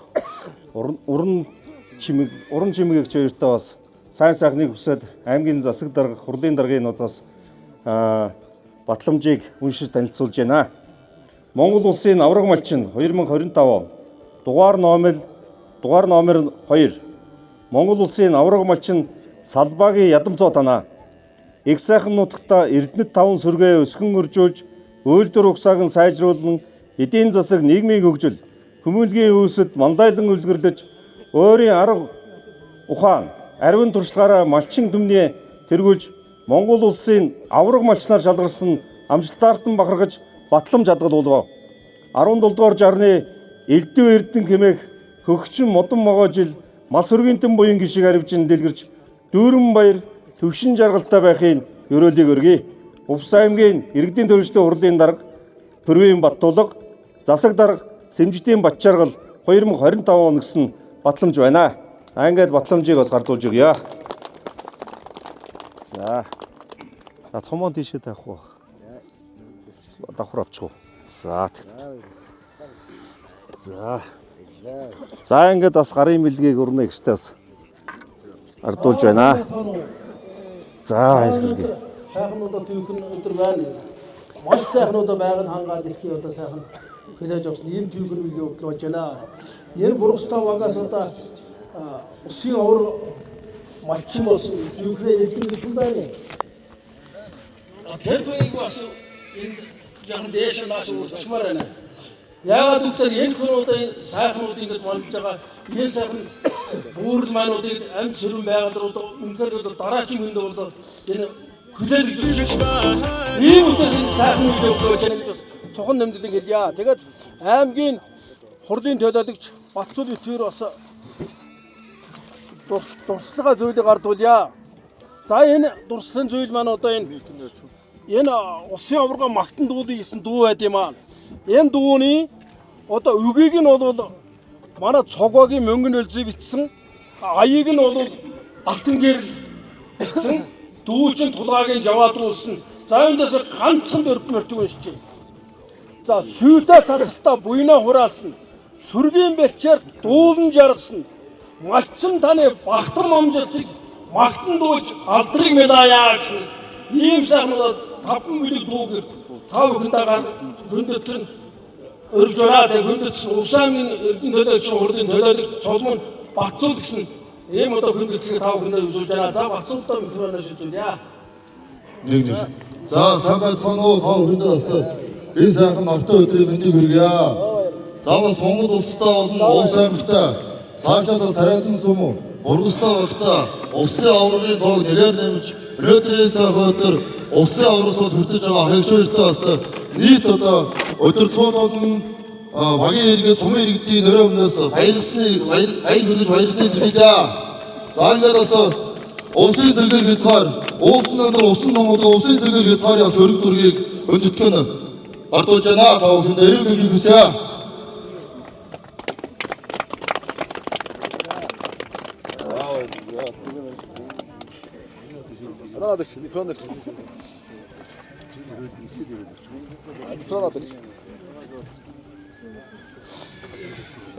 уран чимээгч хоёртаа бас сайн сайхныг хүсээд аймгийн засаг дарга, хурлын даргын удаас батламжийг уншиж танилцуулж байна. Монгол улсын аварга малчин 2025 дугаар номер 2 Монгол улсын аварга малчин Салбаагийн ядамцоо танаа. Их сайхан нутагта Эрдэнэт 5 сүргээ өсгөн өржүүлж, уйлдвар угсааг нь сайжруулан, эдийн засаг нийгмийн хөгжил, хүмүүнлэгийн үүсэд мандайлан үлгэрлэж, өөрийн арга ухаан, ариун туршлагаараа малчин түмний тэргүүлж, Монгол улсын аварга малчнаар шалгарсан амжилтаартан бахархаж батламж хадгалуулав. 17 дугаар жарны элдв эрдэн хэмээх хөгчин модон могоо жил мас өргөнтөн буян гişиг аривчин дэлгэрч дүүрэн баяр төвшин жаргалтай байхын өрөөлийг өргөе. Увс аймгийн иргэдийн төлөвчдийн хурлын дарга Төрвийн Баттулга, засаг дарга Сэмжидийн Батчаргал 2025 он гэсэн батламж байна. Ингээд батламжийг бас гардуулж өгье. За. Цомон тийшээ тавих уу? Давхар авчих уу? За. За ингээд бас гарын бэлгийг өрнө гэжтэй бас ардуулж байна. За хайргэргээ. Сайхнуудаа түүхэн өдөр байна. Маш сайхнуудаа байгаль хангаад дэлхий одоо сайхан хэлэж өгсөн ийм түүхэн үйл явдал болж байна. Энэ бургастай багаас одоо усын аварга малчин болсон түүхрээ илэрхийлсэн байна. Тэр хоёрыг бас энэ жахан дэш нас урчмаар байна. Яагаад гэвэл энэ хүмүүсийн сайхнууд ингэж болж байгаа энэ сайхан бүрл мануудыг амт сэрүүн байгаль руу үнэхээр дараагийн хүнд бол энэ хүлээлж ийм үеийн сайхан үйлдэл болж байна гэж бас цохон нэмэлт хэлье. Тэгээд аймгийн хурлын төлөөлөгч Батцул Итвэр бас дурсгалаа зүйлийг гардуулъя. За энэ дурслын зүйл маань одоо энэ усын аварга малтан дуулын хийсэн дуу байд юм аа. Энэ дууны одоо үгийг нь бол манай цогоогийн мөнгөн өлзөө бичсэн, аяыг нь бол алтан гэрэл гэсэн дүүчин тулгаагийн жаваадруулсан. За эндээс ганцхан дөрвмөрт уншиж байна. За сүйдэ цацалтаа буйнаа хураалсан. Сүргийн бэлчээр дуулан жаргасан. Малчин таны бахтар момжилтыг магтан дууж алдрыг мэлаяа гэсэн ийм сайхнууд таван бүлэг дууг тав хүнтэйгээр гүндэтгэр нь өргөж байна. Тэгээ гүндэтсэн Увсаамын эрдэнэ төлөөлөгчийн хурлын төлөөлөгч Соломон Батцул гэсэн ийм одоо гүндэтгэлийг тав хүнтэй үзүүлж байна. За Батцултаа микрофоноор шилжүүлье. Нэг. За сайн байцгаана уу тав хүндээ бас энэ сайхан авто өдрийн мэндийг хүргье. За бас Монгол улстай болон улс аймагтай цаашаа тариалан сүм ургастай болтой улсын аваргын тоог нэрээр нэмж өнөөдрийн сайхан өдөр улсын аврагсууд хүртэж байгаа хягшууртай бас нийт одоо өдөртгөн болон багийн иргэд сумын иргэдийн нэрээ өмнөөс баяр хүргэж баярлалаа зэрэглэе. За ингээд бас улсын зэргээр хязгаар уулсан өндөр усан Монгол улсын зэргээр хязгаарын бас өргөд зургийг өндөтгэн бардуулж байна. Та бүхэнд эрүүл хүсье.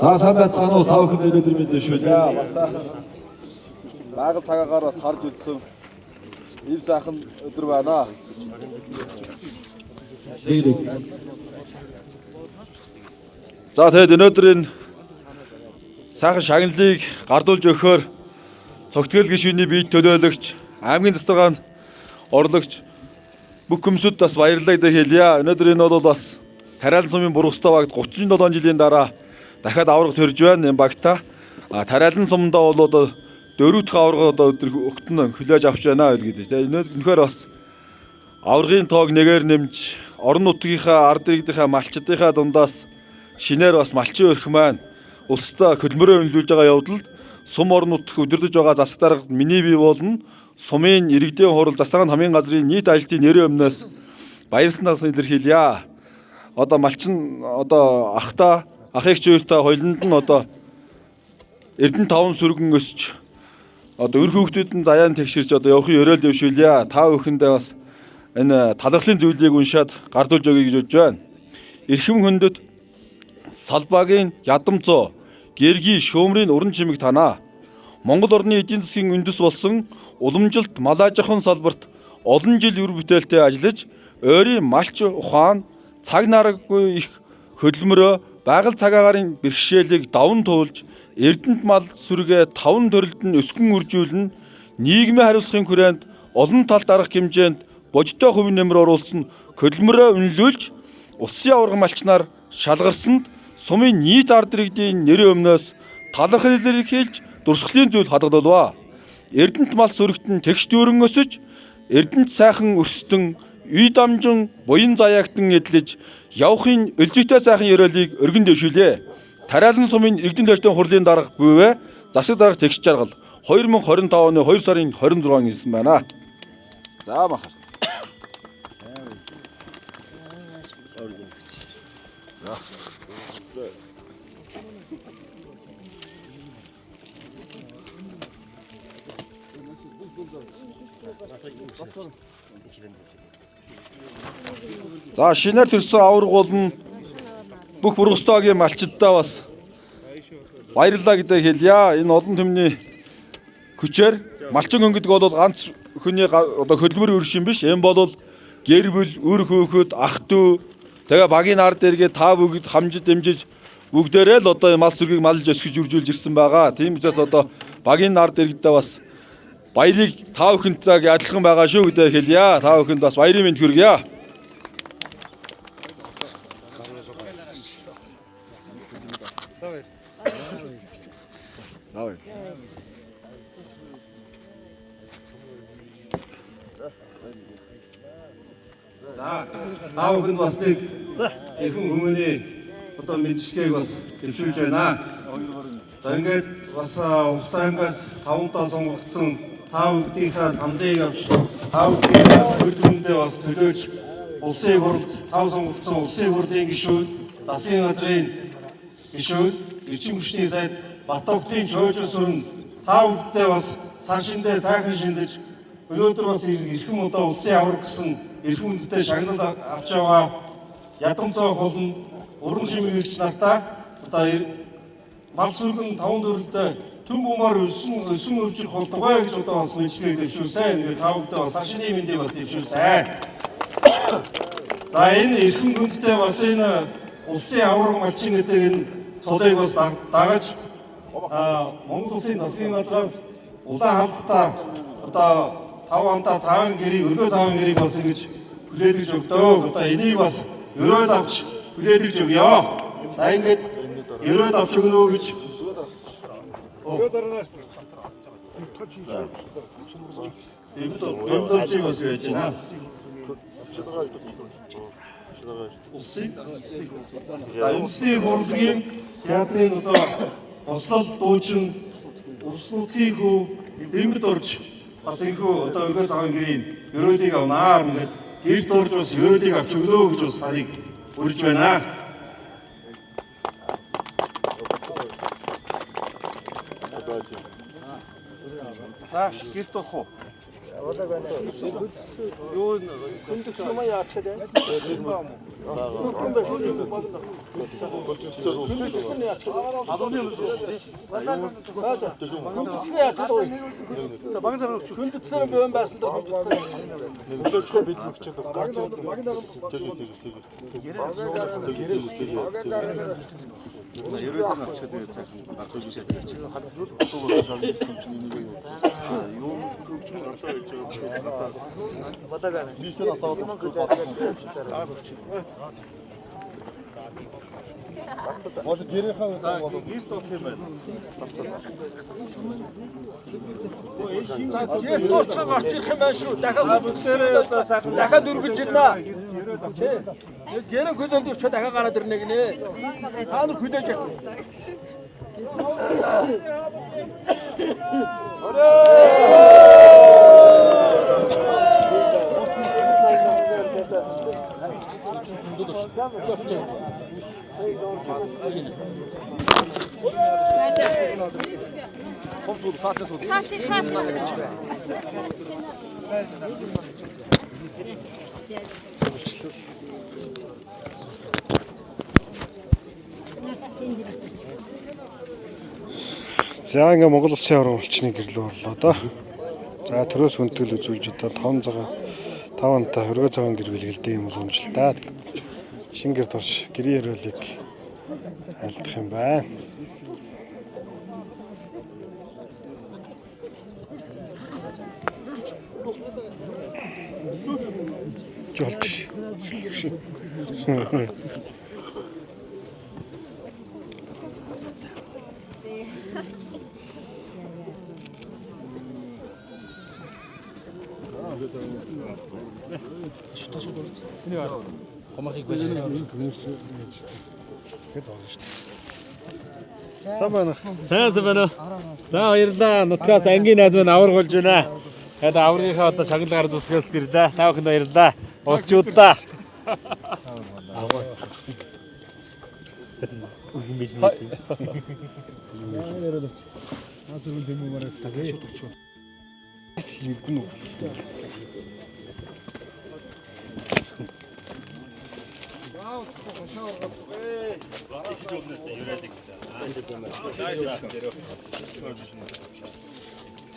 За сайн байцгаана уу тав хүн өдөр мэдээ шүү. Бас байгаль цагаагаар бас харж үзсэн ийм сайхан өдөр байна. За тэгээд өнөөдрийн сайхан шагналыг гардуулж өгөхөөр цогтгөл гишүүний биед төлөөлөгч аймгийн засгийн орлогч бүх хүмүүсд бас баярлалаа гэж хэлье. Өнөөдөр энэ бол бас Тариалан сумын Бургастай багт 37 жилийн дараа дахиад аварга төрж байна энэ багтаа. Тариалан сумдаа бол одоо дөрөвдөх аварга одоо өгтөн хүлээж авч байна гэдэг. Тэгээд өнөхөр бас аваргын тоог нэгээр нэмж орон нутгийнхаа ард иргэдийнхаа малчдынхаа дундаас шинээр бас малчин өрх маань улстай хөдөлмөрөө үнэлүүлж байгаа явдалд сум орон нутг өдөрдөж байгаа засаг даргад миний бий болно. Сумын иргэдийн хурал засгийн хамгийн газрын нийт ажилтны нэрийн өмнөөс баярлалаа илэрхийлье. Одоо малчин одоо ахыг чөөртэй хойлонд нь одоо эрдэнэ 5 сүргэн өсч одоо өр хүүхдүүд нь заяан тэгширч одоо явахын өрөөл дэвшүүлье. Та бүхэндээ бас энэ талархлын зүйлийг уншаад гардуулж өгье гэж бодож байна. Эрхэм хүндэт Салбагийн ядамцоо гэрги шөөмрийн уран чимэг танаа. Монгол орны эдийн засгийн үндэс болсон уламжилт малаажхан салбарт олон жил үр бүтээлтэй ажиллаж ойрын малч ухаан цаг нараггүй их хөдөлмөрөө байгаль цагаагаарын бэрхшээлийг даван туулж эрдэнэт мал сүргээ 5 төрөлд нь өсгөн үржүүлнэ. Нийгмийн хариуцлагын хүрээнд олон талд арга хэмжээнд бодиттой хувийн нэмэр оруулсан хөдөлмөрөө үнэлүүлж улсын аварга малчнаар шалгарсанд сумын нийт ард иргэдийн нэрийн өмнөөс талархал илэрхийлж дурсгалын зүйл хадгалуулва. Эрдэнэт мал сүрэгтэн тэгш дүүрэн өсөж эрдэнэт сайхан өрсдөн үй дамжин буян заяагтан эдлэж явахын өлзөгтэй сайхан ёроолыг өргөн дэвшүүлээ. Тариалан сумын иргэдийн тойртой хурлын дарга буйвэ засаг дарга тэгш жаргал 2025 оны 2 сарын 26-нд ирсэн байна. За махар. За шинээр төрсөн аварга болон бүх Бургастайгийн малчдаа бас баярлалаа гэдэг хэлье. Энэ олон түмний хүчээр малчин өнгөдөг бол ганц хүний одоо хөдөлмөр өршин биш. Энэ бол гэр бүл, үр хөөхөд, ах дүү, тэгээ багийн ард иргэд та бүгд хамжид дэмжиж бүгдээрээ л одоо мал сүргийг малж өсгөж үржүүлж ирсэн байгаа. Тийм учраас одоо багийн ард иргэдээ бас баярыг та бүхэнтэйг адилхан байгаа шүү гэдэг хэлье. Та бүхэнд бас баярын мэнд хүргье. За та бүхэнд бас нэг эрхэм хүмүүний одоо мэдчилгээг бас төвшүүлж байна. За ингээд бас Увс аймгаас 5 тал сонгогдсон та бүхнийхээ самлыг авч та бүхний хөдөлмөндөө бас төлөөж улсын хурлд 5 сонгогдсон улсын хурлын гишүүн, засгийн газрын гишүүн, эрчим хүчний сайд Батбагтын чойжос сүрэн та бүхэндээ бас сан шиндээ сайхан шиндэж өнөөдөр бас эрхэм одоо улсын авраг гэсэн эрхэм үндэтэй шагнал авч байгаа ядамцоо болон уран шимэгч нартаа одоо мал сүргэн 5 дөрөлдөө түн бумаар өсөн өржих болдгоо гэж одоо бас мэдлэгийг дэвшүүлсэн. Ингээд тавгдаа бас ашигны мэндийг бас дэвшүүлсэн. За энэ эрхэм гүнттэй бас энэ улсын авраг малчин гэдэг энэ цолыг бас дагаж Монгол улсын засгийн газраас улаан халдтай одоо 5 амтаа цагаан гэрийг өргөө цагаан гэрийг бас ингэж хүлээлгэж өгдөг. Одоо энийг бас өрөөд авч хүлээлгэж өгье. За ингээд өрөөд авч өгнө гэж Эмдэлжиг бас яаж байна? Үндэсний хурлын театрын одоо бослол дуучин улс нутгийн хүү Дэмбэд орж бас энэхүү одоо өргөө цагаан гэрийн өрөөлийг авнаар ингээд гэрт орж бас өрөөлийг авч өглөө гэж бас таныг урьж байна. За гэрт орох уу? Юу Хүндх сумаа яач гэдэг. Може гэрийнхаа гэрт орох юм байна. Гэрт орцоо гарч ирэх юм байна шүү. Дахиад өргөж ирнэ. Гэрэн хүлээнд өчөө дахиад гараад ирнэ гинэ. Та нар хүлээж яах вэ? За ингээ Монгол улсын авраг малчны гэрлөө орлоо доо. За төрөөс хүндэтгэл үзүүлж одоо 5 антаа хөргөө цагаан гэр бэлгэлдэг юм бол амжилтаа. Шинэ гэрт орж гэрийн өрөөлийг айлдах юм байна. Жолч. Гомахыг байлаа. Сайн байна. За баярлалаа. Нутгаас ангийн найз маань авраг болж байна. Тэгээд аврагынхаа одоо шагналгаар зүсгээс ирлээ. Та бүхэнд баярлалаа. Усчуудаа.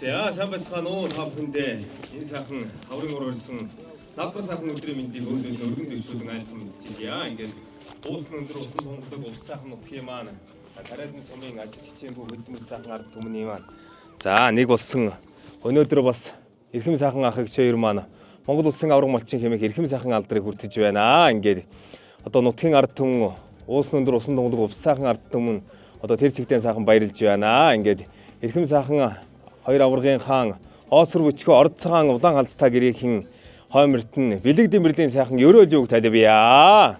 За сайн бацхан уу та бүхэндээ энэ сайхан хаврын уралсан надад сайхан өдрийн мэндийг өргөн дэвшүүлэн айлтан мэдчихье. Ингээд уусны өндөр усан сонголог ус сайхан нутгийн маань тариалан сумын ажил хичээнгүй хөдөлмөр сайхан ард түмний маань. За нэг болсон өнөөдөр бас эрхэм сайхан ах эгчээр маань Монгол улсын авраг малчин хэмээх эрхэм сайхан алдрыг хүртэж байна. Ингээд одоо нутгийн ард түмэн уусны өндөр усан сонголог ус сайхан ард түмэн одоо тэр цэгтэн сайхан баярлж байна. Ингээд эрхэм сайхан хоёр аврагын хаан Оосор бүчгөө орд цагаан улаан халдтай гэрийн хойморт нь бэлэг дэмбэрлийн сайхан өрөөл юг талбия.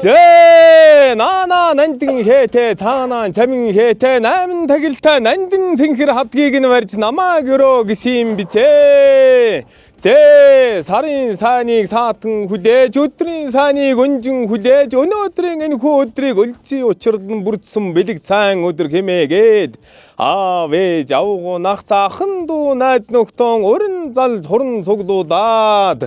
Зэ нана нандин хэтэ цаана чамин хэтэ найман тагилта нандин цэнхэр хавдгийг нь барьж намааг өрөө гисэн бицээ. Тэ сарын сайныг саатан хүлээж өдрийн сайныг өнжин хүлээж өнөөдрийн энэ хүү өдрийг өлзий учирлан бүрдсэн бэлэг цайн өдөр хэмээгээд аав ээж авгу нах цаахан дүү найз нөхдөөн өрн залж хуран цуглуулад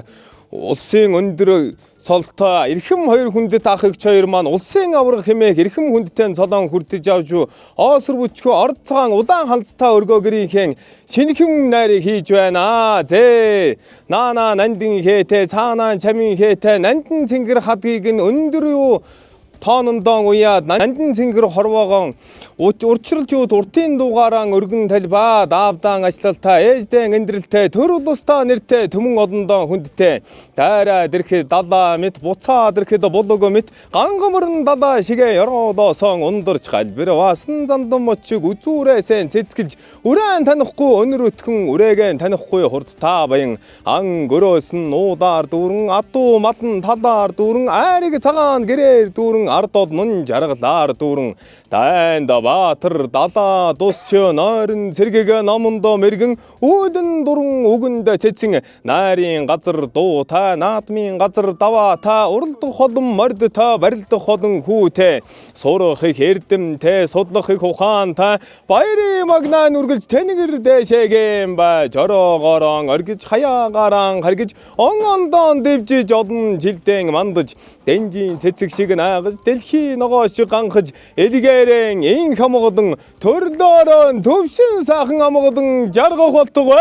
улсын өндөр солтой эрхэм хоёр хүндэт ах эгч хоёр маань улсын авраг хэмээх эрхэм хүндтэй цолон хүртэж авч оосор бүчгөө орд цагаан улаан халзтаа өргөө гэрийнхэн шинэхэм найрыг хийж байна. Зэ наана нандин хээтэй цаанаа чамин хээтэй нандин цэнгэр хадгийг нь өндөр юу тоонондон уяад нандин цэнгэр хорвоогон урчралт юуд уртын дугааран өргөн талбаа даавдаан ажиллалтаа ээждэн эндрэлтэй төр улстай нэртэй төмөн олондон хүндтэй дайраа дэрхэд далаа мэт буцаа дэрхэд болог мэт гангамрын далаа шигээ ёроолоосон ундарч галбир ваасан зандан мочиг үзүүрээсэн цэцгэлж үрэн танихгүй өнөр өтгөн үрээгэн танихгүй хурдтаа баян ан гөрөөсөн нуудаар дүүрэн атуу матан талаар дүүрэн айрыг цагаан гэрээр дүүрэн ард олон жаргалаар дүүрэн дайнда баатар далаа дусчо нойрон сэргэгэ номондоо мэргэн үүлэн дуран үгэндэ цэцэн найрын газар дуу та наадмын газар даваа та уралдах холон морд та барилдах холон хүүтэй сурах их эрдэмтэй судлах их ухаан та баярын магнаа нүргэлж тэнэгэр дэшээгэм ба жороогоорон оргиж хаяагаран харгиж онгондон дэвжиж олон жилдэн мандаж дэнжийн цэцэг шиг наагаж дэлхий ногоо шиг ганхаж эдгээрэн ин хамгадан төрлөөрön төвшин сайхан амгадан жаргах болтугай.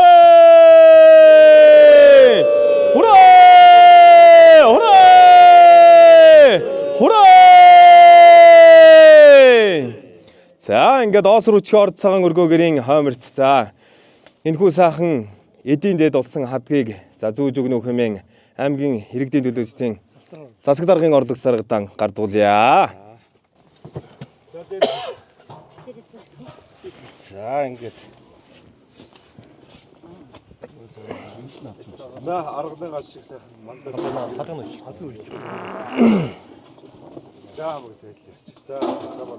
Хураа! Хураа! Хураа! За ингээд оосор үчиг орд цагаан өргөө гэрийн хойморт за энэхүү сайхан эдийн дэд болсон хадгийг за зүүж өгнө хэмээн аймгийн иргэдийн төлөөлөгчдийн засаг даргын орлогч даргадан гардуулъя. За ингээд. За арганы гал шиг сайхан мандаа хатан үчиг. За бүгд хэлээ. За замаа.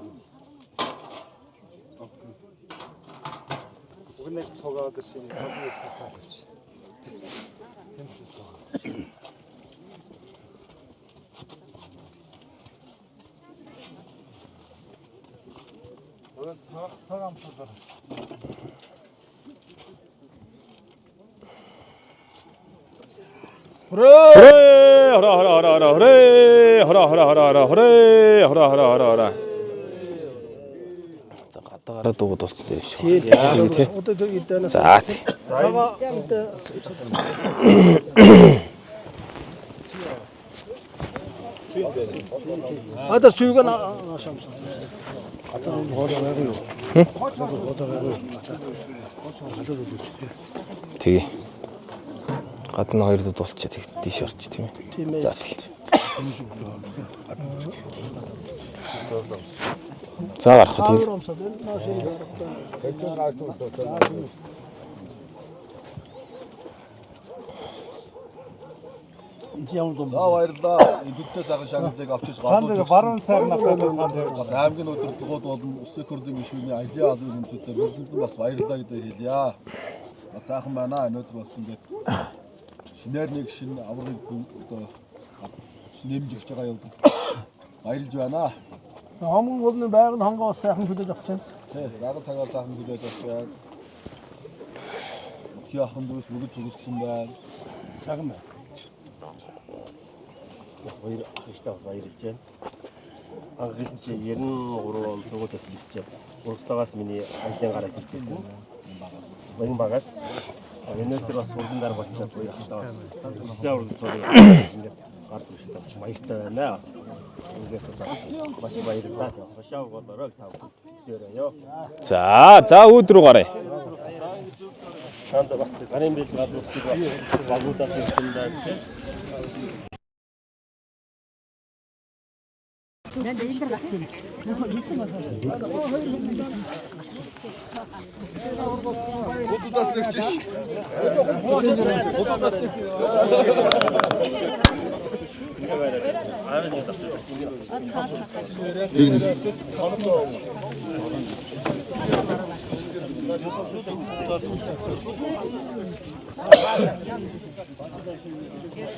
Бүгд цогоод ирсэн хатан сайхан. Тэмцэл цогоо. цагаан амтлаар. За гадаагаар дууд болцтой биш. За. Ада сүйгэн шамсан. Тэгээ. Гадна хоёр дод болчих тэг тийш орч тийм ээ. За тэг. За гарах тэгэл. За баярлалаа. Эдгээрээ сайхан шагналыг авчиж гадуур. Баруун цайг навхад сан дээр бас аймгийн удирдлагууд болон улсын хурлын гишүүний ажлын албан хүмүүстэй бүгд бас баярлалаа гэдэг хэлье. Бас сайхан байна. Өнөөдөр бас ингээд шинээр нэг шинэ аврагыг одоо нэмж өгч байгаа явдал. Баярлж байна. Хамгийн гол нь байгаль хонгоос сайхан хүлээж авч байна. Тий, байгаль цагаар сайхан хүлээж авч байна. Хий ахын дүүс бүгд зүгэлсэн байна. Сайхан байна. Баяр ахтай бас баярлж байна. Анхны чи 93 он сургууль төлөвлөж урагстаагаас миний анхны гараа хийжсэн. Баян багаас. Өнөөдөр бас урдан дараа болчиход баяр ахтай бас. Улсын уран зохиолын ингээд гард ирсэн бас баяртай байна бас. Ингээс бас баярлалаа. Хашаа голороо тав хүсээрээ. За өөдрөө гараа. Санд бас гарын бил гадууртыг багуудаас ирсэн байна. 난 내일 들어갔어. Будут ослегчишь.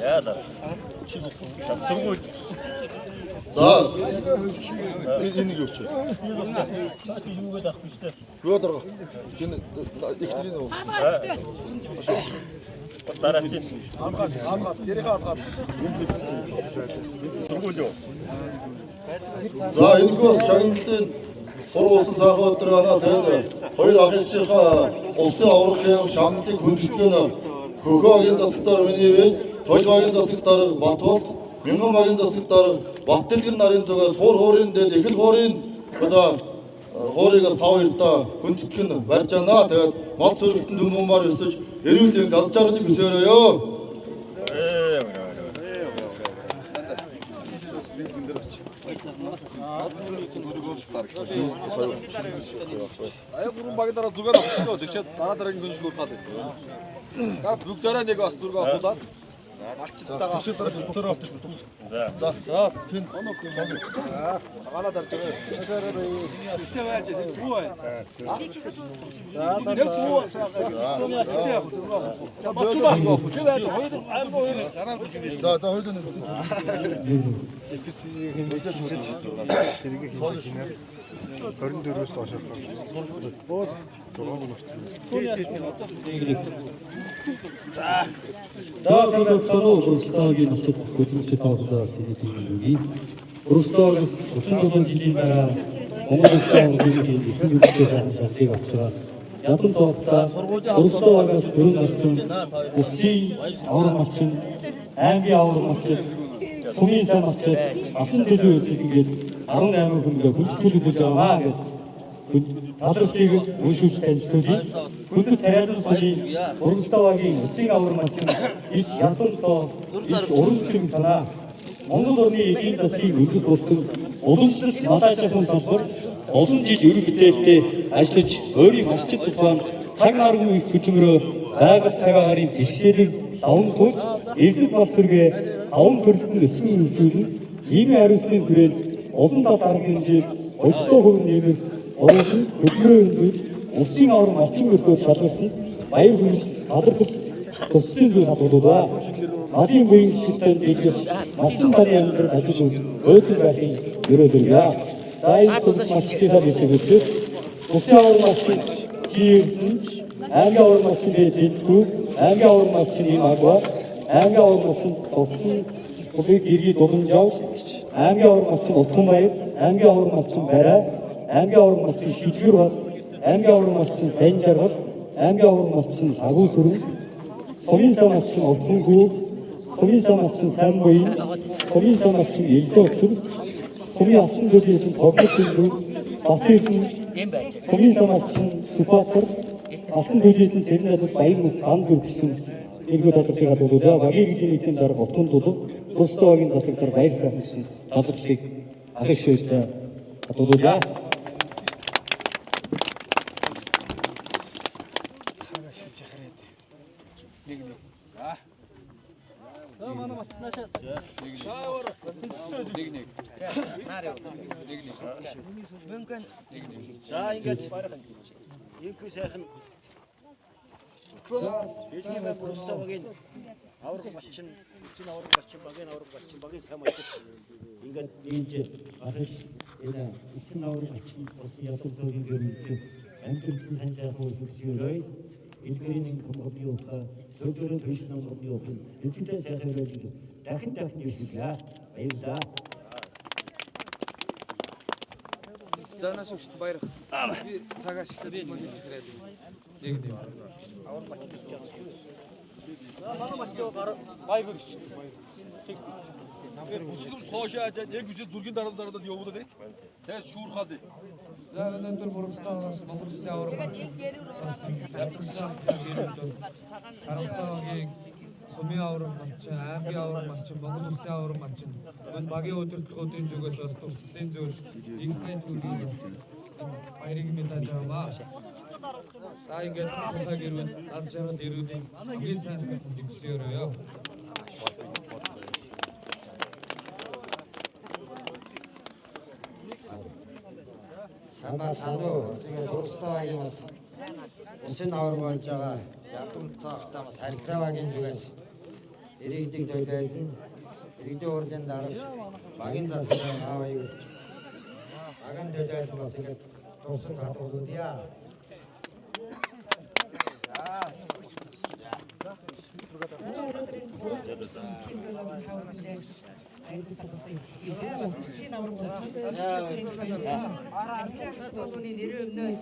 Яа. Сургууль. За. Энийг юу ч. Юугээд авахгүй шүү дээ. Юу даа. Гин электрийн уу? Дараа чи. Хамгаалт, ярихаа хамгаалт. Сургууль юу? За энэ бас шагналын сургуулийн сайхан өдөр байна. Тэгээд хоёр ах эгчийнхаа улсын аврагын шагналыг хүндэтгэн Хөгөөгийн засагтар миний вэд, Толгойгийн засагтар Батболт, Мянган засаг дарга Баттэлгэн нарын зүгээс хуур хуурын дээд эхэл хуурын одоо хуурыгаас 5-2-та хүндэтгэн барьж байна. Тэгээд мал сөрөгтөнд хүмүүмаар өсөж эрүүл газ жаргалыг өсөөрөөё. Ая гурван багийн дараа зүгээр авчихлоо. Тэгчээд дараа дараагийн хүн шиг урхаад байна. За бүгдээрээ нэг бас зүрх авахулаад малчтайгаа төр авчих. За. Тэн оноо цог. Цагаалаа дарж байгаа. Тэсээ байж дээ. Бүү бай. За нэг бүү асаа. За бацуулаа гоо. Чи байж хоёр амбо хоёр. За хоёр нэг. ЭПС-ийн хэмжээс үргэлж хэрэгийг хийнэ. 24-өөс доош орох. Бод дөрөв нөрч. За санаа Ростовгийн нутагт хөдөлгөж тавлаа сэдвийн Ростовоос 37 жилийн дараа Монгол улсын иргэдийн ихэнхдээ зарлыг авчраас ядуу цогтаа Ростовоос төрөн болсон улсын авраг малчин, аймгийн авраг малчин, сумын сан малчин алтан төлөв үйлчлэг ингээд 18 хүнгээ хүндэтгэл үзүүлж байгаа гэдэг талбартыг уншуулж танилцуулъя. Хүндэт царайлан сумын Ростовогийн улсын авраг малчин ис ядуу ис уран танаа Монгол орны эдийн засгийн өргөд болсон уламжлалт малайчхан салбар олон жил ерөн бүтээлтэй ажиллаж өөрийн малчид тухайн цаг наргүй их хөдөлмөрөө байгаль цагаагаар бэлтгэлийн даван туулж эсрэг мал сүргээ таван төрөлтөнд өсгөн хөгжүүлэн ийм хариуцлагын хүрээнд олон талт арга хэмжээнд өсгөө хөрөн нэмэх оролцсон хөдөлмөрийн хэмжээнд улсын авраг малчин өргөд шалгарсан баяр хүрэлт талархал төслийн зүйл хадгалуулаа. Малын буян шигтэй дэглэж малчин таны амьдрал ажиллаж өөртөө байхын өрөөлөөрөө. Сайн малчдаа бэлтгэж улсын авраг малчин аймгийн авраг малчин дэжлгүй аймгийн авраг малчин ийм агва аймгийн авраг малчин товсон бүхийг иргэд уламжаав аймгийн авраг малчин Улханбаяр аймгийн авраг малчин Барай аймгийн авраг малчин Шилгэр бас аймгийн авраг малчин Сайн жаргал аймгийн авраг малчин Агуу сүрэн сумын сан малчин Улхангүү сумын сан малчин Сайн буян сумын сан малчин Элдэ өчр сумын авсан төлөвийн тоглох төлөв Батэрдэн сумын сан малчин Сүхбаатар алтан төлөвийн сэрнээд баян ган зүрхсэн эргүүд талбарыг хадгалуулаа. Багийн эдийн дарга утгын тулд Ростовогийн засагтар баяр сайхнсан талбарыг ах их шийдтэй хадгалуулаа. Манай малчнаашаас. Нэг. Мөнгөн. За ингэж инхүү сайхан Бидний Ростовогийн авраг малчин, улсын авраг малчин, багийн авраг малчин, багийн сайн малчин ингээд Энд ахиж энэ улсын авраг малчин бас ядуу цогын гэрэлтэй амжилтсан сайн сайхан хөгжөөрэй. Эдгэрийн комбио ха төлөвлөрөө төшнө комбио хэн эдгэртэй сайхан байж дахин нэвшүүлээ. Баярлалаа. Заанаас өгч баяр. Би цагаас ихтэй мөн хийж хэрэг. Нэг нэг. авраг малчин гэж. За манай малчтаа гай гэрч. Тэгэхээр бүсгэмж хоошоо ажаад яг үсээ зүргийн дараалал явуулаад байт. Тэгээс шүүрхаад. За өнөөдөр Ростовоос Монгол улсын авраг малчин Харамтагийн сумын авраг малчин, аймгийн авраг малчин, Монгол улсын авраг малчин мөн багийн удирдлагуудын зүгээс бас туршлагын зөв нэг сайн төрлийн баярыг мэдээж аваа. За ингээд хамтаа гэрвэл аз жаргал ирүүдийн хамгийн сайн зөвсөөрөө. Самбаа цаануу Ростовогийн бас улсын аварга болж байгаа ядам цаахтаа бас харилцаагийн зүгээс иргэдэг төлөөлөн иргэдэг урлагийн дарга багийн засгийн аваа багийн төлөөлөл бас ингэж туусан гадуулдъя. Шинэ авраг болчихсон. Нэрээ өмнөөс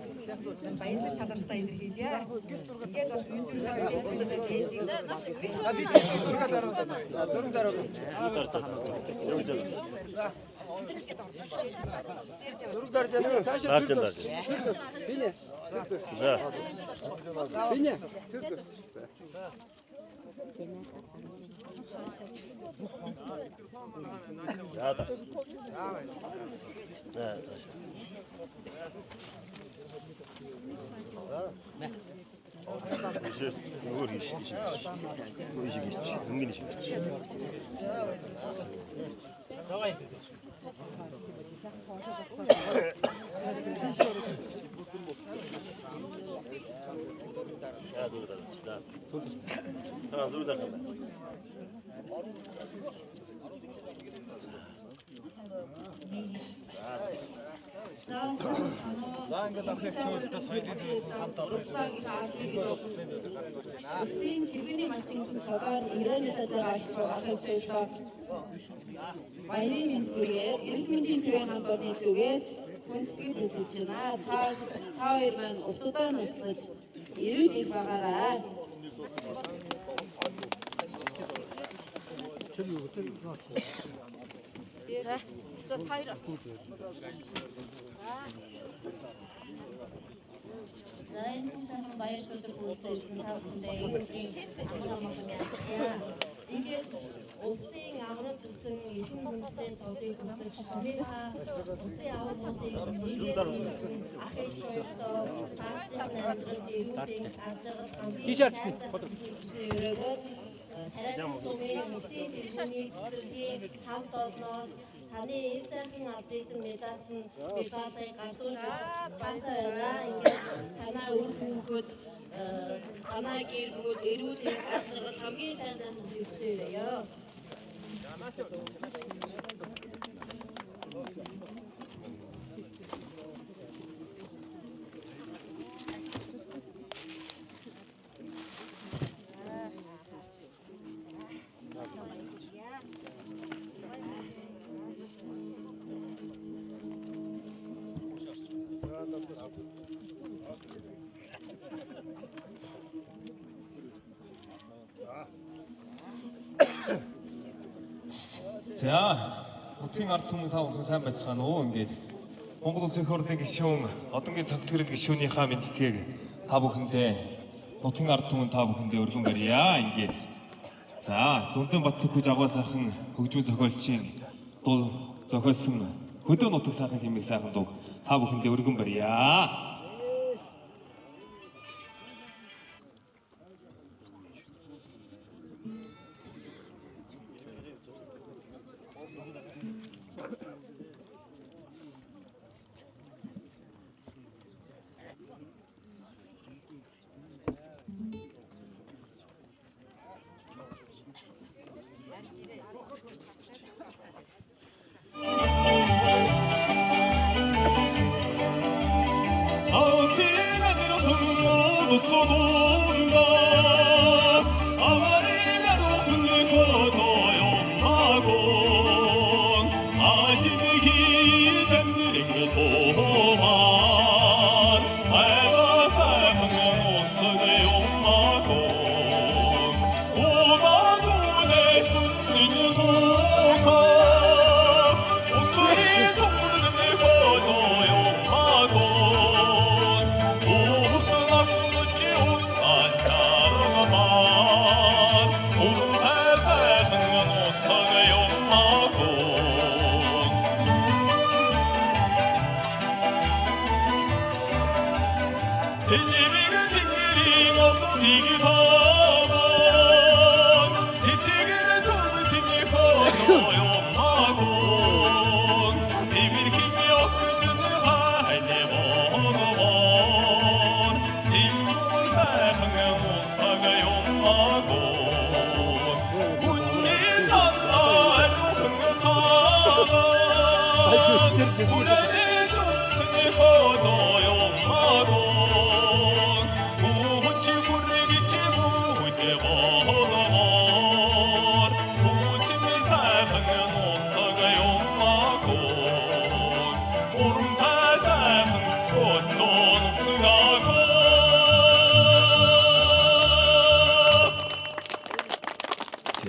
баярлаж талархсан илэрхийлье. Ингээд бас өндөр Улсын тэргүүний малчинсан цогоор ирээний тажаагаас ахиж байлаа. Баярын мэндүүгээр эрх мэндийн төвийн хамтны зүгээс хүндэтгэл үзүүлж байна. Та хоёр маань утгатай наслаж эрүүл их байгаарай. За хоёр. За энэ сайхан баяр хөдөр хүрэлцээрсэн та бүхэндээ энэ өдрийн ингээд улсын авраг гэсэн эрхэм хүнсийн цогыг хүргэж сумынхаа улсын аврагуудыг нийлүүлсэн ах ээж хоёртоо цаашдын амьдралд эрүүдийн ажиглал хамгийн тариалан сумын улсын тэргүүний цэцэрлэгийн хамт олноос таны энэ сайхан авдрын медалс нь бэлгаалгыг гардуулж байна. Ингээд танаа үр хүүхэд танаа гэр бүл эрүүлийн ажиглал хамгийн сайн хүсье. За, нутгийн ард түмэн та бүхэн сайн байцгаана уу? Ингээд Монгол Улсын их хурлын гишүүн, одонгийн цаг төрөл гишүүнийхээ мэдцгийг та бүхэндээ нутгийн ард түмэн та бүхэндээ өргөн барья. Ингээд за, Зөндөөн Батцөхөж агуу сайхан хөгжмийн зохиолчийн дуу зохиосон хөдөө нутаг сайхан хэмээх сайхан дуу та бүхэндээ өргөн барья.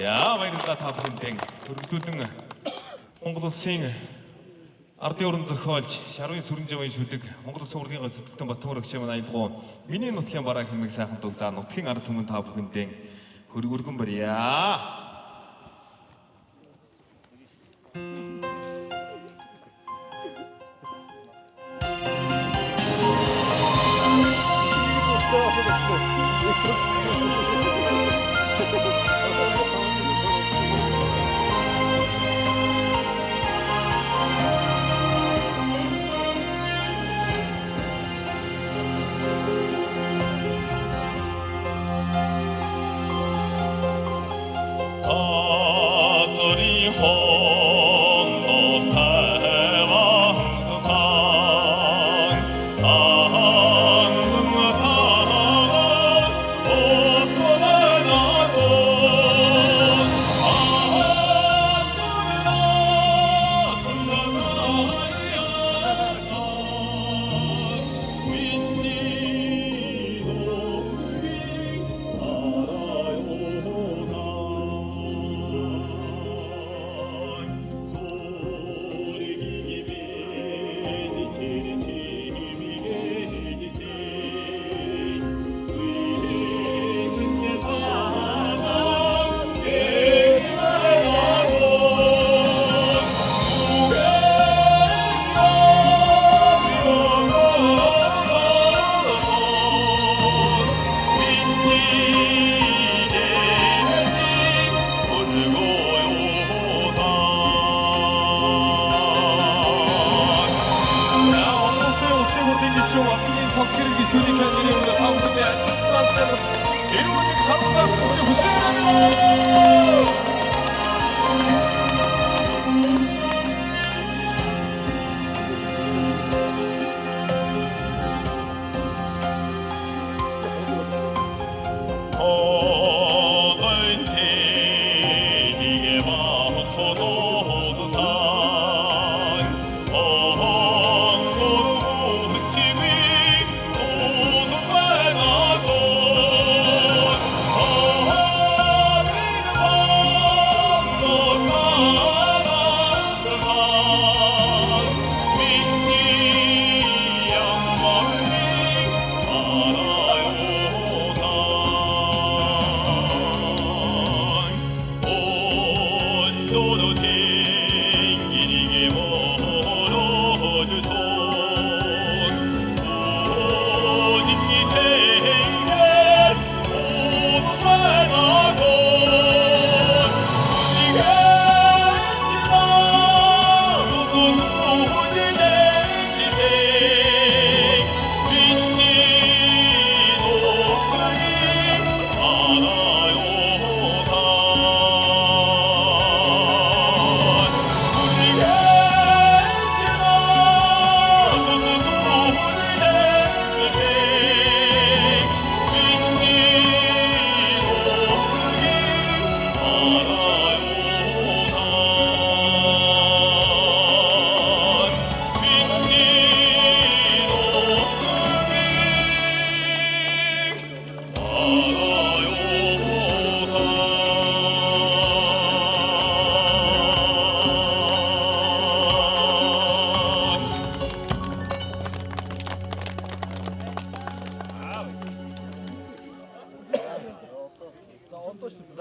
За баярлалаа та бүхэнд. Өргөдүүлэн Монгол Улсын ардын уран зохиолч, Шарвын Сүрэнжавын шүлэг, Монгол Улсын урлагийн госөлтөн Батмөр агшаа манай аялгау миний нутгийн бараа хэмээх сайхан дуг за нутгийн ард түмэн та бүхэнд хөргөргөн барья.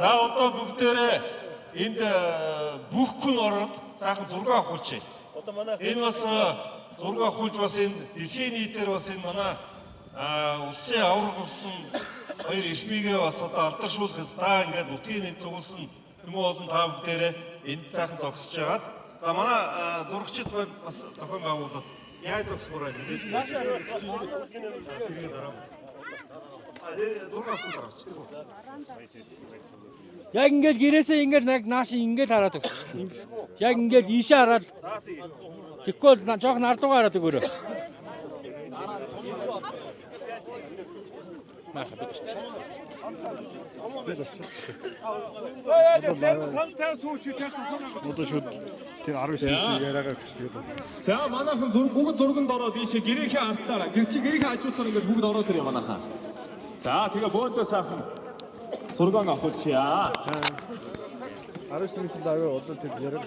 За одоо бүгдээрээ энд бүх хүн ороод сайхан зураг авахулчих. Энэ бас зураг авахулж бас энэ дэлхийн нийтээр бас энэ манай улсын авраг болсон хоёр ирмигээ бас одоо алдаршуулах та ингээд нутгийн энд цугласан хүмүүс болон та бүгдээрээ энд сайхан зогсож байгаад за манай зурагчид бас зохион байгуулалт яаж зогсмоор байна вэ? Зураг авсан дараач. Яг ингээд гэрээсээ ингээд яг нааш ингээд хараад өг. Яг ингээд ийшээ хараад. Тэгэхгүй бол жоохон ардуугаа хараад өгөөрэй. Мааха битэрч. Одоо шууд тэр 19 яриагаа гэж тэгээд. За манайхан бүгд зурганд ороод ийшээ гэрээхээ ардлаараа гэрээхээ хажуудлаар ингээд бүгд ороод ирээ манайхан. За тэгээ бөөндөө сайхан зургаан авахулчаа. 19 лавь одоо тэр яриа.